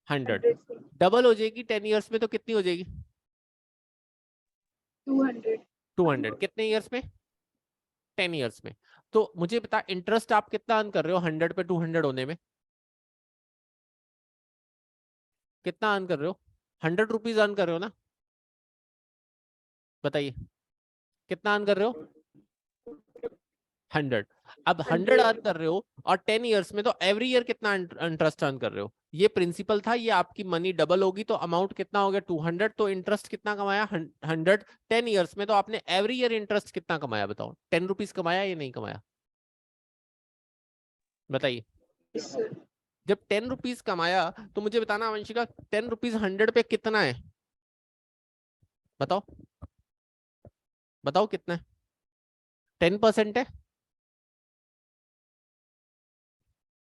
100 से डबल हो जाएगी 10 ईयर्स में, तो कितनी हो जाएगी? 200। 200। कितने ईयर्स में? 10 ईयर्स में। तो मुझे बता, इंटरेस्ट आप कितना अर्न कर रहे हो 100 पे 200 होने में? कितना अर्न कर रहे हो? 100 रुपीज अर्न कर रहे हो ना? बताइए, कितना अर्न कर रहे हो? 100। अब 100 अर्न कर रहे हो, और 10 ईयर्स में तो एवरी ईयर कितना इंटरेस्ट अर्न कर रहे हो? ये प्रिंसिपल था, ये आपकी मनी डबल होगी तो अमाउंट कितना हो गया? 200। तो इंटरेस्ट कितना कमाया? 100। 10 ईयर्स में तो आपने एवरी ईयर इंटरेस्ट कितना कमाया? बताओ, 10 रुपीज कमाया या नहीं कमाया? बताइए। जब 10 रुपीज कमाया, तो मुझे बताना वंशिका, 10 रुपीज 100 पे कितना है? बताओ, बताओ कितना है? 10% है।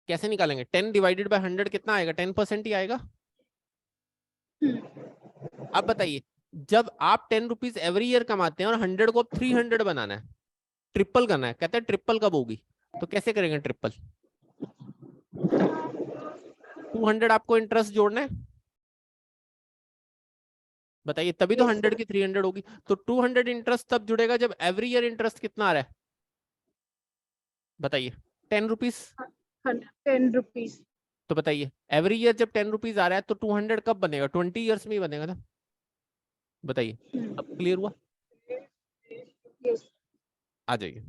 कैसे निकालेंगे? 10 डिवाइडेड बाय 100 कितना आएगा? 10% ही आएगा। अब बताइए, जब आप 10 रुपीज एवरी ईयर कमाते हैं, और 100 को 300 बनाना है, ट्रिपल करना है, कहते हैं ट्रिपल कब होगी? तो कैसे करेंगे ट्रिपल? 200 आपको इंटरेस्ट जोड़ना है, बताइए, तभी तो यस 100 सर। की 300 होगी। तो 200 इंटरेस्ट तब जुड़ेगा जब एवरी ईयर इंटरेस्ट कितना आ रहा है? बताइए। 10 रुपीज। 10 रुपीज। तो बताइए, एवरी ईयर जब 10 रुपीज आ रहा है, तो 200 कब बनेगा? 20 ईयर्स में ही बनेगा ना? बताइए, अब क्लियर हुआ? यस। आ जाइए,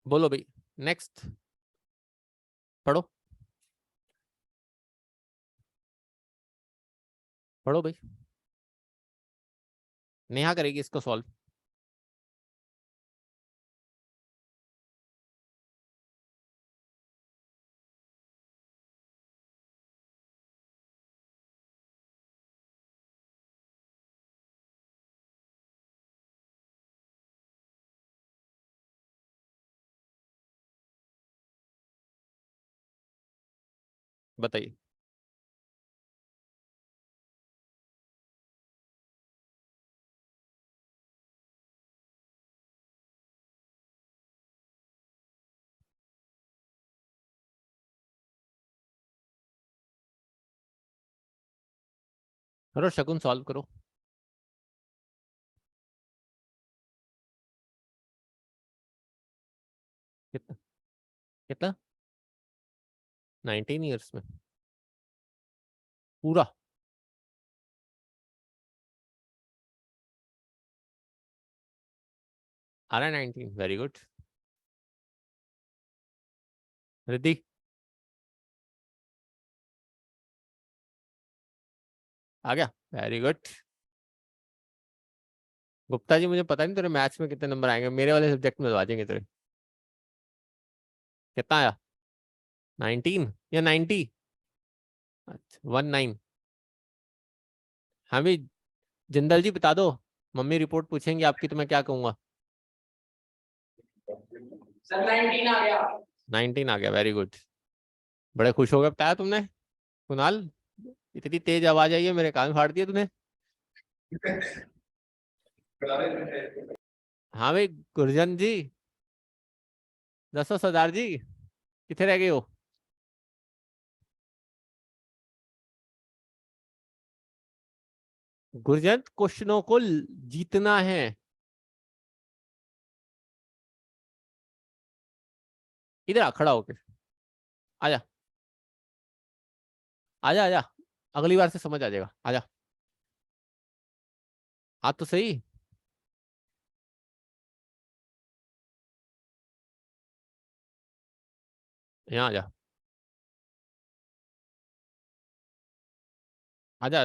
बोलो भाई, नेक्स्ट पढ़ो, पढ़ो भाई। नेहा करेगी इसको सॉल्व। बताइए। करो शकुन, सॉल्व करो। कितना 19 ईयर्स में पूरा? आ रहा है 19, वेरी गुड। रिद्धि आ गया, वेरी गुड। गुप्ता जी मुझे पता नहीं तेरे मैथ्स में कितने नंबर आएंगे, मेरे वाले सब्जेक्ट में आ जाएंगे तेरे। कितना आया? 19 या 90? अच्छा 19। हाँ भी, जिंदल जी बता दो, मम्मी रिपोर्ट पूछेंगी आपकी तो मैं क्या कहूंगा? सर 19 आ गया। 19 आ गया, वेरी गुड। बड़े खुश हो गए बताया तुमने कुणाल, इतनी तेज आवाज आई है मेरे कान फाड़ दिए तूने। हाँ भाई गुरजन जी, दसो सरदार जी कितने रह गए हो? गुरजन क्वेश्चनों को जीतना है। इधर आ खड़ा होके, आजा आजा आजा, अगली बार से समझ आ जाएगा, आजा। हाँ तो सही। यहाँ आजा, आजा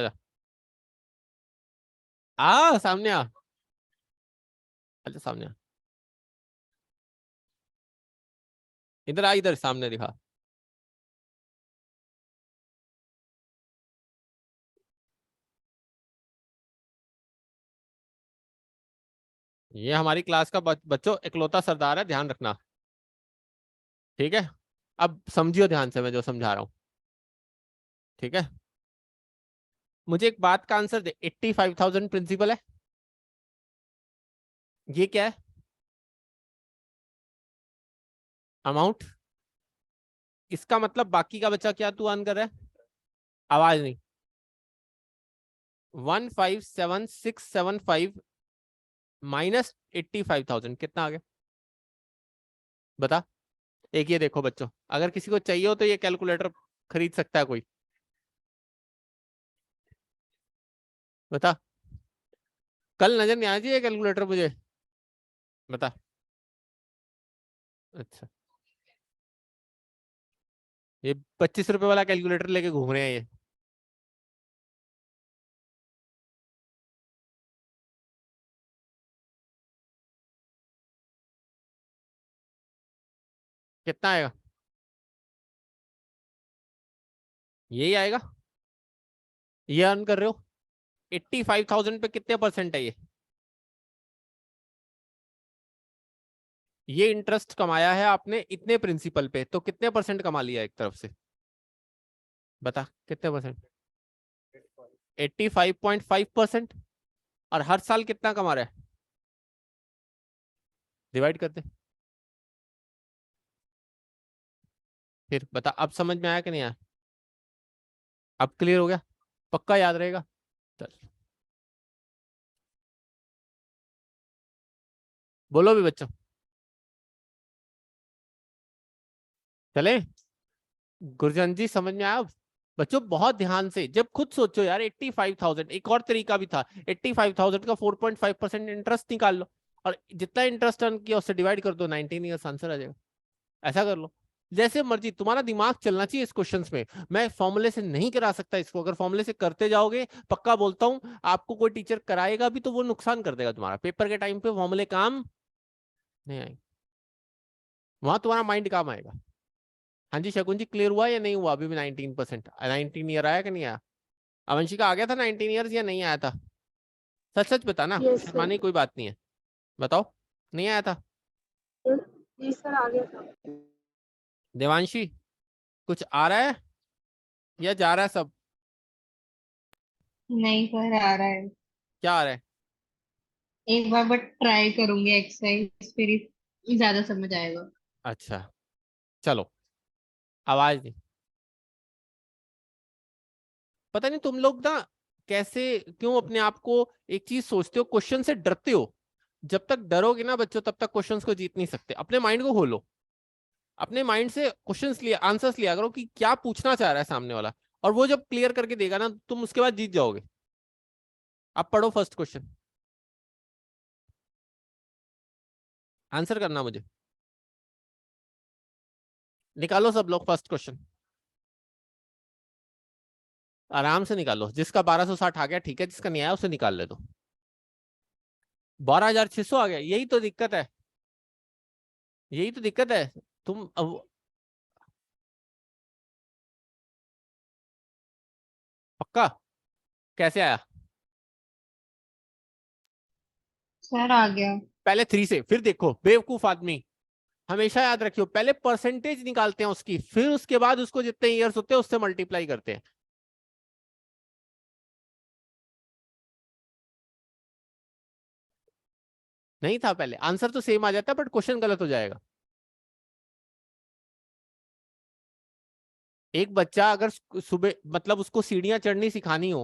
आजा, सामने आ, आजा सामने आ, इधर आ, इधर सामने दिखा। ये हमारी क्लास का बच्चों इकलौता सरदार है, ध्यान रखना, ठीक है? अब समझियो ध्यान से मैं जो समझा रहा हूँ, ठीक है? मुझे एक बात का आंसर दे, 85,000 प्रिंसिपल है, ये क्या है? अमाउंट। इसका मतलब बाकी का बच्चा क्या तू अर्न कर रहा है? आवाज नहीं। 157675 माइनस 85,000 कितना आ गया बता? एक ये देखो बच्चों, अगर किसी को चाहिए हो तो ये कैलकुलेटर खरीद सकता है कोई, बता। कल नजर नहीं आया जी ये कैलकुलेटर मुझे, बता। अच्छा, ये 25 रुपए वाला कैलकुलेटर लेके घूम रहे हैं ये। कितना आएगा? यही आएगा, ये अर्न कर रहे हो। 85,000 पे कितने परसेंट है ये इंटरेस्ट कमाया है आपने इतने प्रिंसिपल पे, तो कितने परसेंट कमा लिया एक तरफ से, बता कितने परसेंट? 85.5%। और हर साल कितना कमा रहा है? डिवाइड करते, फिर बता। अब समझ में आया कि नहीं आया? अब क्लियर हो गया? पक्का याद रहेगा? चल बोलो भी बच्चों, चले? गुरजन जी समझ में आया अब? बच्चों बहुत ध्यान से जब खुद सोचो यार, 85,000, एक और तरीका भी था, 85,000 का 4.5% इंटरेस्ट निकाल लो, और जितना इंटरेस्ट अर्न किया उससे डिवाइड कर दो, 19 ईयर्स आंसर आ जाएगा। ऐसा कर लो, जैसे मर्जी, तुम्हारा दिमाग चलना चाहिए इस क्वेश्चंस में। मैं फॉर्मूले से नहीं करा सकता इसको, अगर फॉर्मूले से करते जाओगे पक्का बोलता हूं आपको कोई टीचर कराएगा भी तो वो नुकसान कर देगा तुम्हारा, पेपर के टाइम पे फॉर्मूले काम नहीं आएंगे, वहां तुम्हारा माइंड काम आएगा। हाँ जी शकुन जी, क्लियर हुआ या नहीं हुआ? अभी भी 19%, 19 ईयर आया कि नहीं आया? अवंशिका आ गया था 19 ईयर्स या नहीं आया था? सच सच बता ना, यस सर। शर्माने की कोई बात नहीं है, बताओ। नहीं आया था? जी सर आ गया था। देवांशी कुछ आ रहा है या जा रहा है सब? नहीं सर आ रहा है। क्या आ रहा है? एक बार बट ट्राई करूंगी एक्सरसाइज, फिर ही ज्यादा समझ आएगा। अच्छा चलो, आवाज नहीं। पता नहीं तुम लोग ना कैसे, क्यों अपने आप को एक चीज सोचते हो, क्वेश्चन से डरते हो। जब तक डरोगे ना बच्चों तब तक क्वेश्चंस को जीत नहीं सकते, अपने माइंड को खोलो। अपने माइंड से क्वेश्चंस लिया, आंसर्स लिया करो कि क्या पूछना चाह रहा है सामने वाला, और वो जब क्लियर करके देगा ना तुम उसके बाद जीत जाओगे। अब पढ़ो फर्स्ट क्वेश्चन, आंसर करना मुझे, निकालो सब लोग फर्स्ट क्वेश्चन, आराम से निकालो। जिसका 1260 आ गया ठीक है, जिसका नहीं आया उसे निकाल ले दो। 12,600 आ गया, यही तो दिक्कत है, यही तो दिक्कत है। तुम पक्का कैसे आया? सर आ गया। पहले 3 से, फिर देखो बेवकूफ आदमी, हमेशा याद रखियो पहले परसेंटेज निकालते हैं उसकी, फिर उसके बाद उसको जितने ईयर्स होते हैं उससे मल्टीप्लाई करते हैं। नहीं था पहले, आंसर तो सेम आ जाता बट क्वेश्चन गलत हो जाएगा। एक बच्चा अगर सुबह मतलब उसको सीढ़ियां चढ़नी सिखानी हो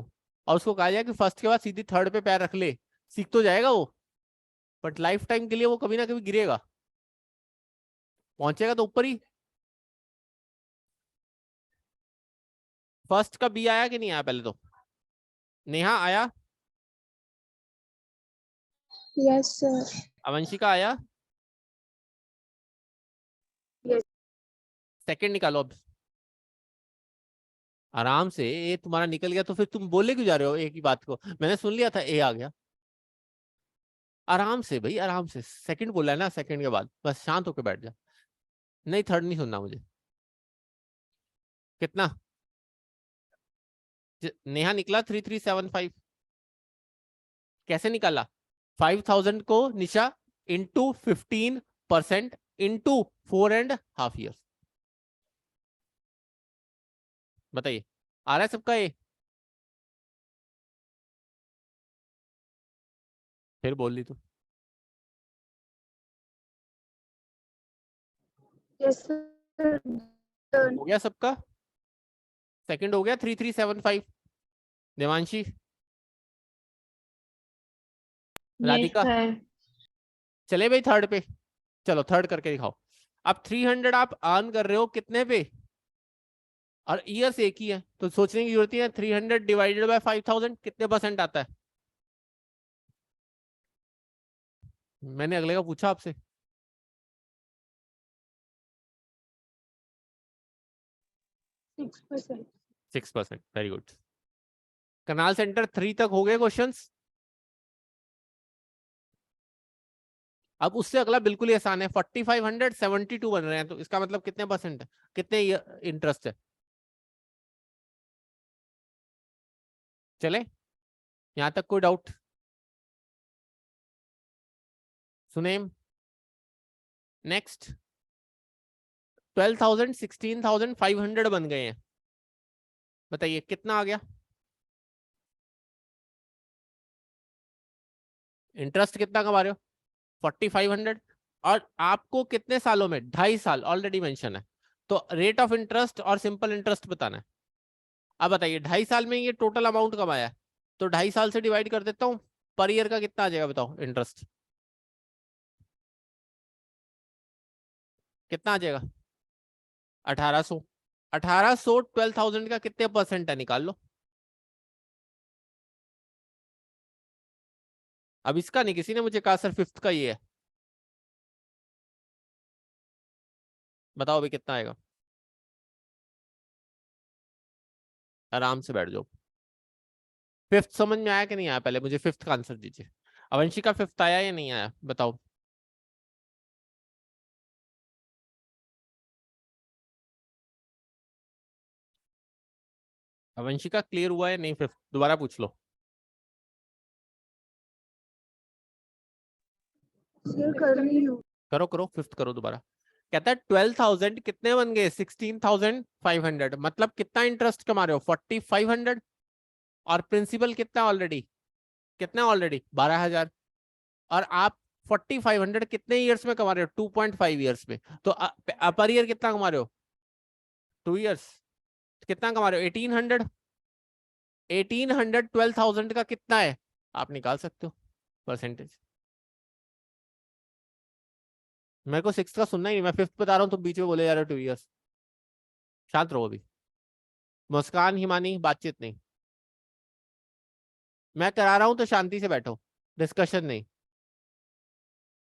और उसको कहा जाए कि फर्स्ट के बाद सीधी थर्ड पे पैर रख ले, सीख तो जाएगा वो, बट लाइफ टाइम के लिए वो कभी ना कभी गिरेगा, पहुंचेगा तो ऊपर ही। फर्स्ट का बी आया कि नहीं आया पहले तो? नेहा आया? Yes sir. अवंशिका आया? यस। सेकंड निकालो अब, आराम से। ए तुम्हारा निकल गया तो फिर तुम बोले क्यों जा रहे हो एक ही बात को? मैंने सुन लिया था ए आ गया। आराम से भाई, आराम से, सेकंड बोला है ना, सेकंड के बाद बस शांत होकर बैठ जा। नहीं थर्ड नहीं सुनना मुझे। कितना? नेहा निकला 3375। कैसे निकाला? 5,000 को निशा इंटू 15% इंटू 4.5 ईयर्स। बताइए आ रहा है सबका ये? फिर बोल दी तू। Yes sir. हो गया सबका? सेकंड हो गया 3375। Devanshi, yes Radhika, sir. चले भाई थर्ड पे, चलो थर्ड करके दिखाओ। अब 300 आप अर्न कर रहे हो कितने पे, और ईयर्स एक ही है तो सोचने की जरूरत है 300 डिवाइडेड बाय 5,000 कितने परसेंट आता है? मैंने अगले का पूछा आपसे। 6%। 6%, वेरी गुड। कनाल सेंटर 3 तक हो गए क्वेश्चंस। अब उससे अगला बिल्कुल ही आसान है, 4,572 बन रहे हैं तो इसका मतलब कितने परसेंट है, कितने इंटरेस्ट है? चले यहां तक कोई डाउट? Shunem next. 12,000 16,500 बन गए हैं, बताइए कितना आ गया इंटरेस्ट, कितना कमा रहे हो? 4,500। और आपको कितने सालों में? 2.5 साल ऑलरेडी मेंशन है, तो रेट ऑफ इंटरेस्ट और सिंपल इंटरेस्ट बताना है। अब बताइए 2.5 साल में ये टोटल अमाउंट कमाया है, तो 2.5 साल से डिवाइड कर देता हूँ, पर ईयर का कितना आ जाएगा बताओ इंटरेस्ट? कितना आ जाएगा? 1,800। 1,800 12,000 का कितने परसेंट है निकाल लो। अब इसका नहीं किसी ने मुझे कहा सर फिफ्थ का ये है, बताओ अभी कितना आएगा? आराम से बैठ जाओ। फिफ्थ समझ में आया कि नहीं आया? पहले मुझे फिफ्थ का आंसर दीजिए। अवंशी का फिफ्थ आया या नहीं आया बताओ? अवंशी का क्लियर हुआ है नहीं? फिफ्थ दोबारा पूछ लो। सर कर रही हूँ। करो करो, फिफ्थ करो दोबारा। कहता है 12,000 कितने बन गए? 16,500, मतलब कितना इंटरेस्ट कमा रहे हो? 4,500। और प्रिंसिपल कितना ऑलरेडी? कितना ऑलरेडी? 12,000। और आप 4,500 कितने ईयर्स में कमा रहे हो? 2.5 ईयर्स में। तो अपर ईयर कितना कमा रहे हो? 2 ईयर्स। कितना कमा रहे हो? 1,800। 1,800 12,000 का कितना है आप निकाल सकते हो परसेंटेज। मेरे को 6 का सुनना ही नहीं, मैं 5th बता रहा हूँ, तुम बीच में बोले जा रहे हो 2 years। शांत रहो अभी। मुस्कान, हिमानी, बातचीत नहीं। मैं करा रहा हूं तो शांति से बैठो, डिस्कशन नहीं।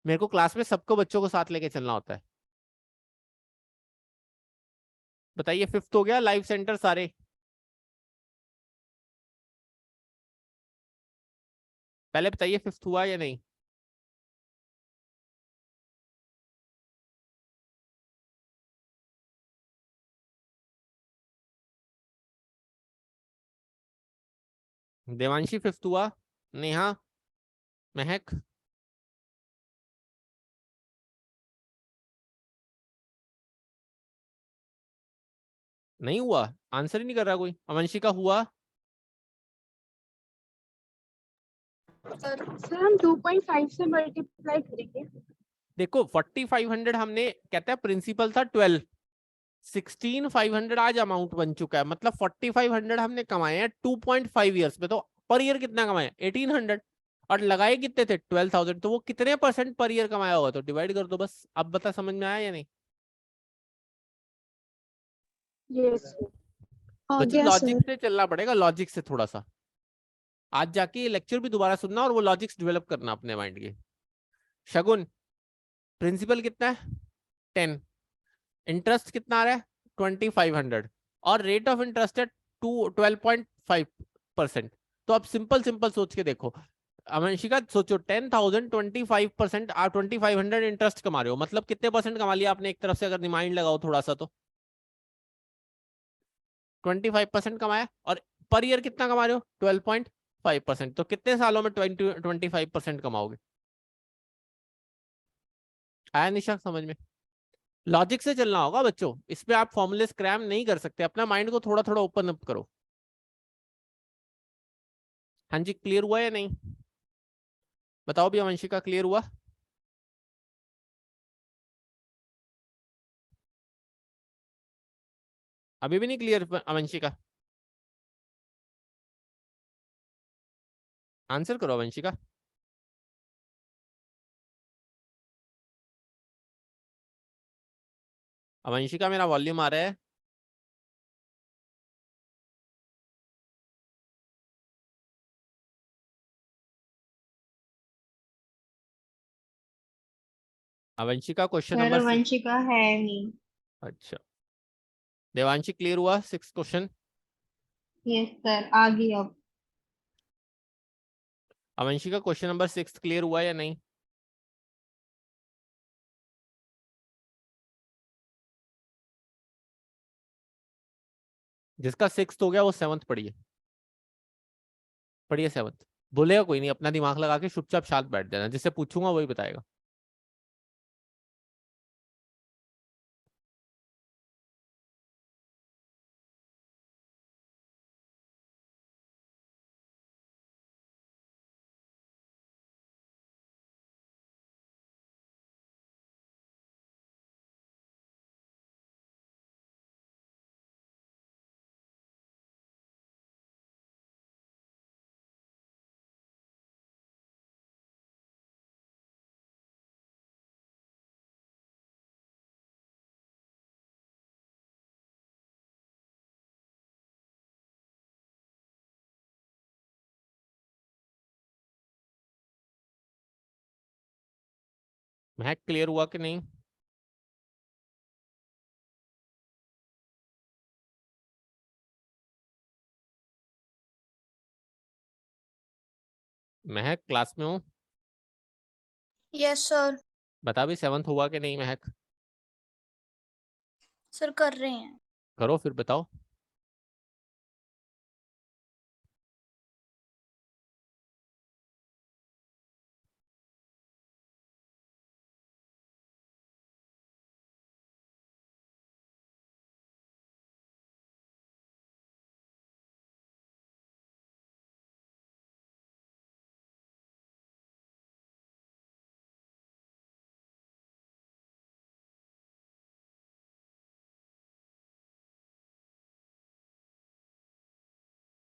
मेरे को क्लास में सबको, बच्चों को साथ लेके चलना होता है। बताइए 5th हो गया, लाइव सेंटर सारे। पहले बताइए 5th हुआ या नहीं। देवांशी 5th हुआ। नेहा, महक, नहीं हुआ। आंसर ही नहीं कर रहा कोई। अवंशिका हुआ। सर हम 2.5 से मल्टीप्लाई करेंगे। देखो 4500 हमने, कहता है प्रिंसिपल था 12, 16500 आज अमाउंट बन चुका है, मतलब 4500 हमने कमाए हैं 2.5 ईयर्स में। तो पर ईयर कितना कमाए? 1800। और लगाए कितने थे? 12,000। तो वो कितने % पर ईयर कमाया होगा? तो डिवाइड कर दो बस। अब बता, समझ में आया या नहीं? यस आ बच्चों गया लॉजिक सर। से चलना पड़ेगा, लॉजिक से थोड़ा सा। आज जाके ये लेक्चर भी दोबारा सुनना और वो लॉजिक्स डेवलप करना अपने माइंड के। शगुन, प्रिंसिपल कितना है? 10। इंटरेस्ट कितना आ रहा है? 2500। और रेट ऑफ इंटरेस्ट है 12.5%। तो अब सिंपल सिंपल सोच के देखो। अवंशिका सोचो, 10,000 25%, आप 2500 इंटरेस्ट कमा रहे हो, मतलब कितने % कमा लिया आपने एक तरफ से? अगर रिमाइंड लगाओ थोड़ा सा तो 25% कमाया। और पर ईयर कितना कमा रहे हो? 12.5%। तो कितने सालों में 25% कमाओगे? आया निशा समझ में? लॉजिक से चलना होगा बच्चों, इस पे आप फॉर्मूले स्क्रैम नहीं कर सकते। अपना माइंड को थोड़ा थोड़ा ओपन अप करो। हाँ जी, क्लियर हुआ या नहीं? बताओ भी, अवंशिका क्लियर हुआ? अभी भी नहीं क्लियर अवंशिका? आंसर करो अवंशिका। अवंशिका मेरा वॉल्यूम आ रहा है? अवंशिका क्वेश्चन सर नंबर 6। वंशिका है नहीं। अच्छा, देवांशी क्लियर हुआ 6 क्वेश्चन? यस सर, आ गई अब। अवंशिका क्वेश्चन नंबर 6 क्लियर हुआ या नहीं? जिसका 6 हो गया वो 7th पढ़िए। पढ़िए 7th। बोलेगा कोई नहीं, अपना दिमाग लगा के चुपचाप शांत बैठ जाना, जिससे पूछूंगा वही बताएगा। महक क्लियर हुआ कि नहीं? महक क्लास में हूँ? Yes sir. बता भी 7th हुआ कि नहीं महक? सर कर रहे हैं। करो फिर बताओ।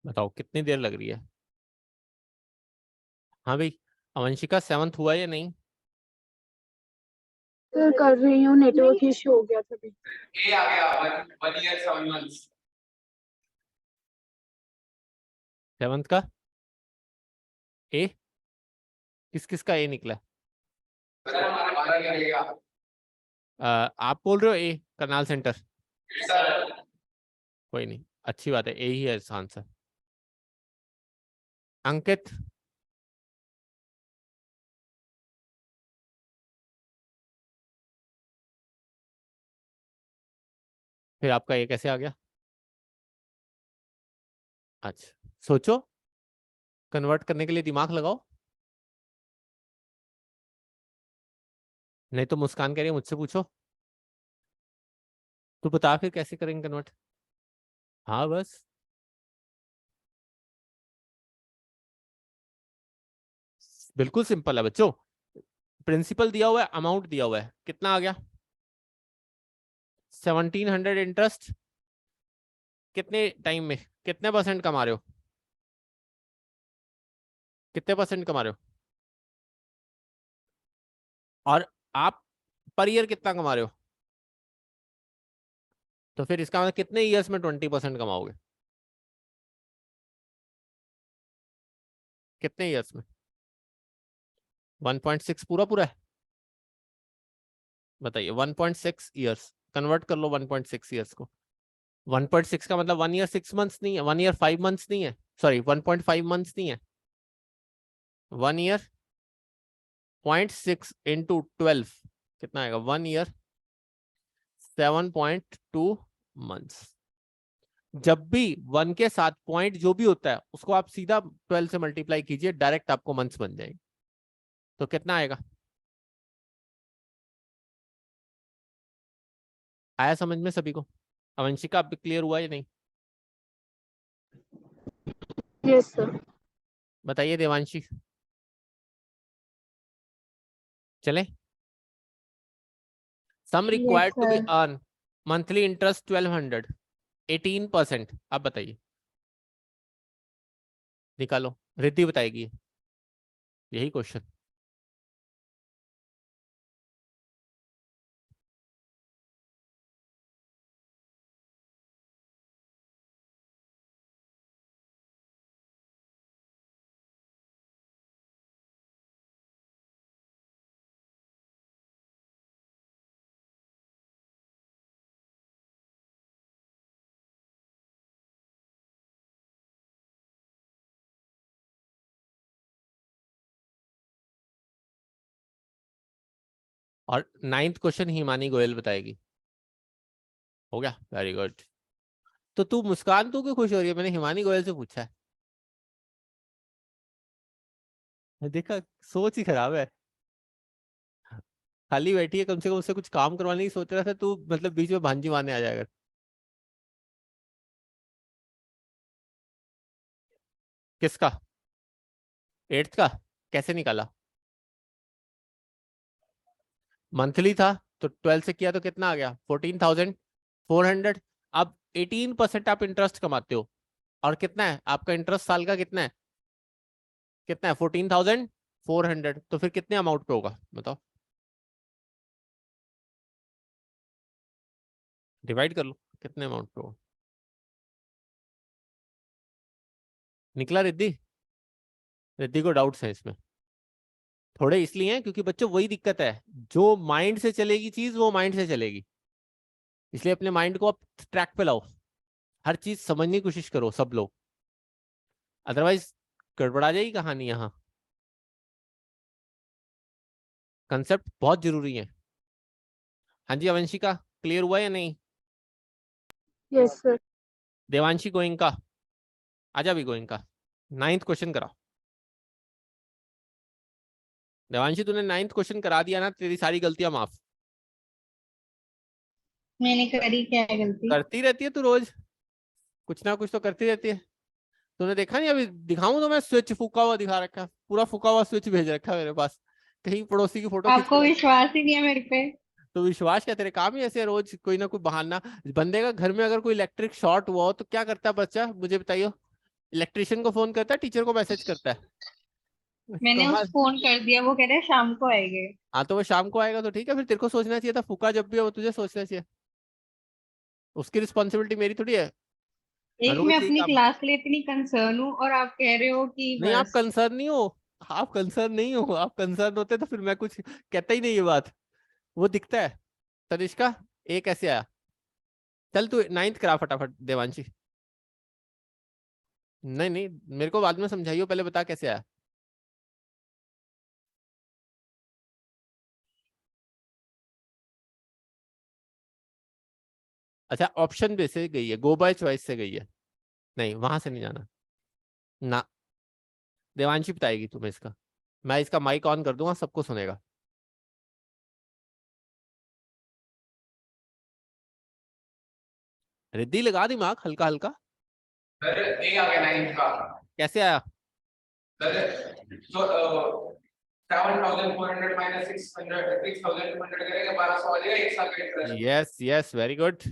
बताओ कितनी देर लग रही है? हाँ भाई, अवंशिका 7th हुआ या नहीं? सर कर रही हूँ, नेटवर्क इशू हो गया था अभी। ए आ गया 1 year 7 months। 7th का ए, किस किस का ए निकला? सर हमारा क्या रहेगा? आप बोल रहे हो ए करनाल सेंटर? सर कोई नहीं, अच्छी बात है, ए ही है आंसर। अंकित, फिर आपका ए कैसे आ गया? अच्छा, सोचो, कन्वर्ट करने के लिए दिमाग लगाओ। नहीं तो मुस्कान कह रही है मुझसे पूछो, तू बता फिर कैसे करेंगे कन्वर्ट। हाँ बस, बिल्कुल सिंपल है बच्चों। प्रिंसिपल दिया हुआ है, अमाउंट दिया हुआ है, कितना आ गया? 1700 इंटरेस्ट, कितने टाइम में, कितने परसेंट कमा रहे हो? कितने परसेंट कमा रहे हो? और आप पर ईयर कितना कमा रहे हो? तो फिर इसका मतलब कितने ईयर्स में 20% कमाओगे? कितने ईयर्स में? 1.6 पूरा पूरा है? बताइए, 1.6 ईयर्स कन्वर्ट कर लो 1.6 ईयर्स को। 1.6 का मतलब 1 ईयर 6 मंथ्स नहीं है, 1 ईयर 5 मंथ्स नहीं है, सॉरी 1.5 मंथ्स नहीं है, 1 ईयर 0.6 इंटू 12 कितना आएगा? 1 ईयर 7.2 मंथ्स। जब भी 1 के साथ पॉइंट जो भी होता है उसको आप सीधा 12 से मल्टीप्लाई कीजिए, डायरेक्ट आपको मंथ्स बन जाएंगे। तो कितना आएगा? आया समझ में सभी को? अवंशिका अब क्लियर हुआ या नहीं? Yes sir. बताइए देवांशी, चले? Sum required to be sir. Earn monthly interest 1200, 18%। आप बताइए, निकालो, रिद्धि बताएगी यही क्वेश्चन। और 9th क्वेश्चन हिमानी गोयल बताएगी। हो गया, वेरी गुड। तो तू मुस्कान, तू क्यों खुश हो रही है? मैंने हिमानी गोयल से पूछा है, देखा, सोच ही खराब है। खाली बैठी है, कम से कम उससे कुछ काम करवाने की सोच रहा था तू, मतलब बीच में भांजी मारने आ जाएगा। किसका? 8th का कैसे निकाला? मंथली था तो 12 से किया तो कितना आ गया? 14,400। अब 18% आप इंटरेस्ट कमाते हो, और कितना है आपका इंटरेस्ट साल का? कितना है? कितना है? 14,400। तो फिर कितने अमाउंट पे होगा बताओ? डिवाइड कर लो, कितने अमाउंट पे होगा? निकला रिद्धि? रिद्धि को डाउट्स है इसमें थोड़े, इसलिए हैं क्योंकि बच्चों वही दिक्कत है, जो माइंड से चलेगी चीज वो माइंड से चलेगी। इसलिए अपने माइंड को आप ट्रैक पे लाओ, हर चीज समझने की कोशिश करो सब लोग, अदरवाइज गड़बड़ा जाएगी कहानी। यहाँ कंसेप्ट बहुत जरूरी है। हाँ जी अवंशिका, क्लियर हुआ या नहीं? Yes sir. देवांशी गोइंका, आजा भी गोइंका, 9th क्वेश्चन करा। देवांशी तूने 9th क्वेश्चन करा दिया ना, तेरी सारी गलतियां माफ। मैंने करी क्या गलती? करती रहती है तू रोज, कुछ ना कुछ तो करती रहती है। तूने देखा नहीं? अभी दिखाऊं तो मैं स्विच फूका हुआ दिखा रखा है, पूरा फूका हुआ स्विच भेज रखा है मेरे पास, कहीं पड़ोसी की फोटो खींच आपको के। विश्वास ही नहीं है मेरे पे? तो विश्वास क्या, तेरे काम ही ऐसे है, रोज कोई ना कोई बहाना। बंदे का घर में अगर कोई इलेक्ट्रिक शॉर्ट हुआ हो तो क्या करता है बच्चा, मुझे बताइए? इलेक्ट्रिशियन को फोन करता है, टीचर को मैसेज करता है? मैंने कमाल। उस फोन कर दिया, वो कह रहे हैं शाम को आएंगे। हाँ तो वो शाम को आएगा तो ठीक है, फिर तेरे को सोचना चाहिए था, फूका जब भी है वो तुझे सोचना चाहिए। उसकी रिस्पॉन्सिबिलिटी मेरी थोड़ी है, मैं एक रोज मैं यही अपनी काम। क्लास के लिए इतनी कंसर्न हूँ और आप कह रहे हो कि नहीं आप बस। कंसर्न नहीं हो, आप कंसर्न नहीं हो, आप कंसर्न होते तो फिर मैं कुछ कहता ही नहीं ये बात। वो दिखता है। तनिष्का ए कैसे आया? चल तू नाइन्थ करा फटाफट देवांशी। नहीं नहीं, मेरे को बाद में समझाइयो, पहले बता कैसे आया। अच्छा ऑप्शन पे से गई है, गो बाय चॉइस से गई है। नहीं वहां से नहीं जाना ना। देवांशी बताएगी तुम्हें इसका। मैं इसका माइक ऑन कर दूंगा, सबको सुनेगा। रिद्धि लगा दिमाग हल्का हल्का। सर ए आ गया 9 का। कैसे आया? सर so 7,400 माइनस 6,200 करेंगे 1,200 आ जाएगा, एक साल का interest. Yes yes very good.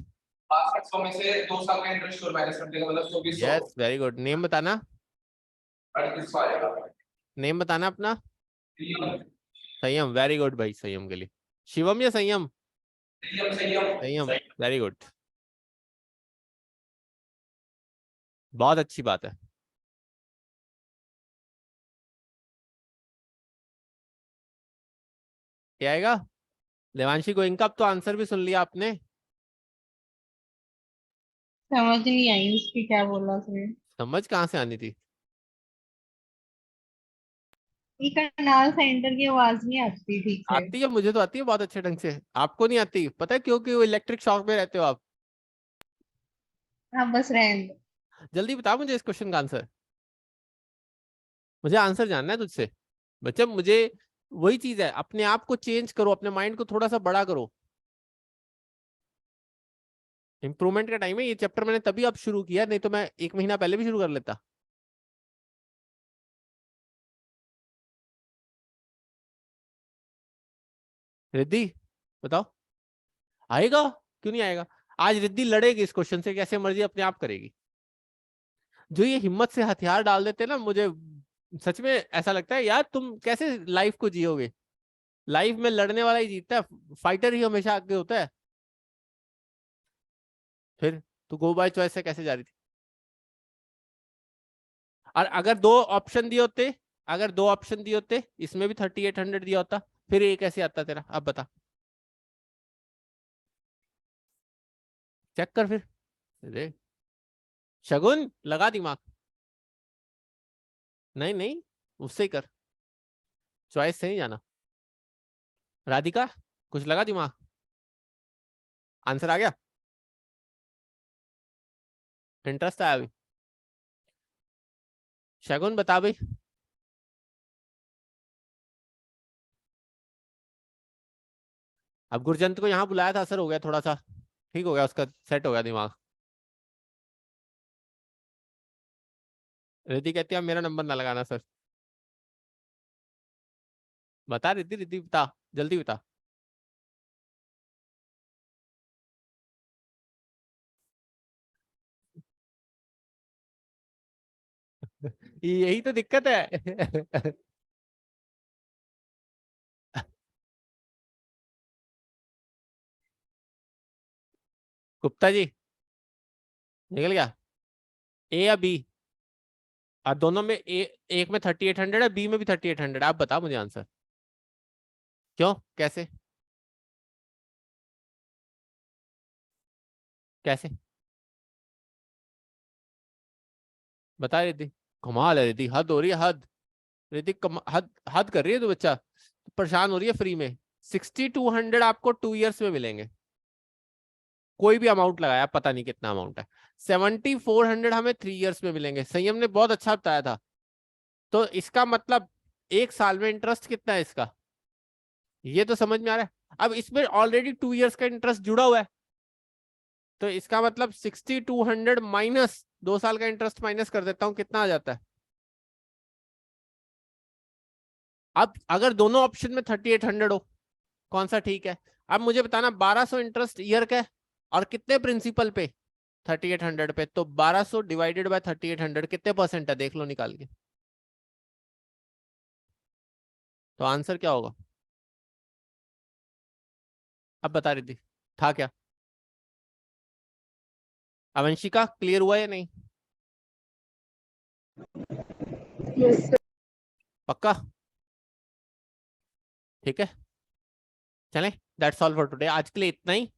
500 में से 2 साल का इंटरेस्ट और माइनस कर देगा, मतलब 2400। Yes very good. नेम बताना, 3800 आ जाएगा। नेम बताना अपना। संयम संयम वेरी गुड भाई, संयम के लिए। शिवम या संयम? संयम संयम। संयम वेरी गुड, बहुत अच्छी बात है। क्या आएगा? देवांशी गोइंग का अब तो आंसर भी सुन लिया आपने। समझ नहीं आई उसकी क्या बोला उसने। समझ कहाँ से आनी थी? ये करनाल सेंटर की आवाज नहीं आती ठीक से। आती है, मुझे तो आती है बहुत अच्छे ढंग से। आपको नहीं आती, पता है क्यों? कि वो इलेक्ट्रिक शॉक में रहते हो आप। हाँ बस रहने दो। जल्दी बता मुझे इस क्वेश्चन का आंसर, मुझे आंसर जानना है तुझसे। बच्चा मुझे वही चीज है, अपने आप को चेंज करो, अपने माइंड को थोड़ा सा बड़ा करो। इंप्रूवमेंट का टाइम है, ये चैप्टर मैंने तभी अब शुरू किया, नहीं तो मैं 1 महीना पहले भी शुरू कर लेता। रिद्धि बताओ, आएगा? क्यों नहीं आएगा? आज रिद्धि लड़ेगी इस क्वेश्चन से, कैसे मर्जी अपने आप करेगी। जो ये हिम्मत से हथियार डाल देते हैं ना, मुझे सच में ऐसा लगता है यार तुम कैसे लाइफ को जियोगे। लाइफ में लड़ने वाला ही जीतता है, फाइटर ही हमेशा आगे होता है। फिर तू गो बाय चॉइस से कैसे जा रही थी? और अगर दो ऑप्शन दिए होते, अगर दो ऑप्शन दिए होते, इसमें भी 3800 दिया होता, फिर ये कैसे आता तेरा? अब बता, चेक कर फिर। अरे शगुन लगा दिमाग। नहीं नहीं, उससे ही कर, चॉइस से नहीं जाना। राधिका कुछ लगा दिमाग? आंसर आ गया? इंटरेस्ट आया अभी? शगुन बता भाई। अब गुरजंत को यहाँ बुलाया था, असर हो गया थोड़ा सा, ठीक हो गया उसका, सेट हो गया दिमाग। रिद्धि कहती है मेरा नंबर ना लगाना सर। बता रिद्धि, रिद्धि बता, जल्दी बता। यही तो दिक्कत है। गुप्ता जी निकल गया? ए या बी? और दोनों में एक में 3800 है, बी में भी 3800, आप बता मुझे आंसर। क्यों कैसे? कैसे बता रिद्धि। कमाल है रिद्धि, हद हो रही है हद। रिद्धि हद हद कर रही है तो बच्चा, परेशान हो रही है फ्री में। 6200 आपको 2 इयर्स में मिलेंगे, कोई भी अमाउंट लगाया, पता नहीं कितना अमाउंट है। 7400 हमें 3 इयर्स में मिलेंगे, संयम ने बहुत अच्छा बताया था। तो इसका मतलब 1 साल में इंटरेस्ट कितना है इसका, ये तो समझ में आ रहा है। अब इसमें ऑलरेडी 2 इयर्स का इंटरेस्ट जुड़ा हुआ है, तो इसका मतलब 6200 माइनस 2 साल का इंटरेस्ट माइनस कर देता हूं, कितना आ जाता है? अब अगर दोनों ऑप्शन में 3800 हो, कौन सा ठीक है? अब मुझे बताना, 1200 इंटरेस्ट ईयर का है और कितने प्रिंसिपल पे? 3800 पे, तो 1200 डिवाइडेड बाय 3800 कितने परसेंट है, देख लो निकाल के। तो आंसर क्या होगा? अब बता रही थी था क्या? अवंशिका क्लियर हुआ या नहीं? Yes sir. पक्का? ठीक है, चलें, दैट्स ऑल फॉर टुडे। आज के लिए इतना ही।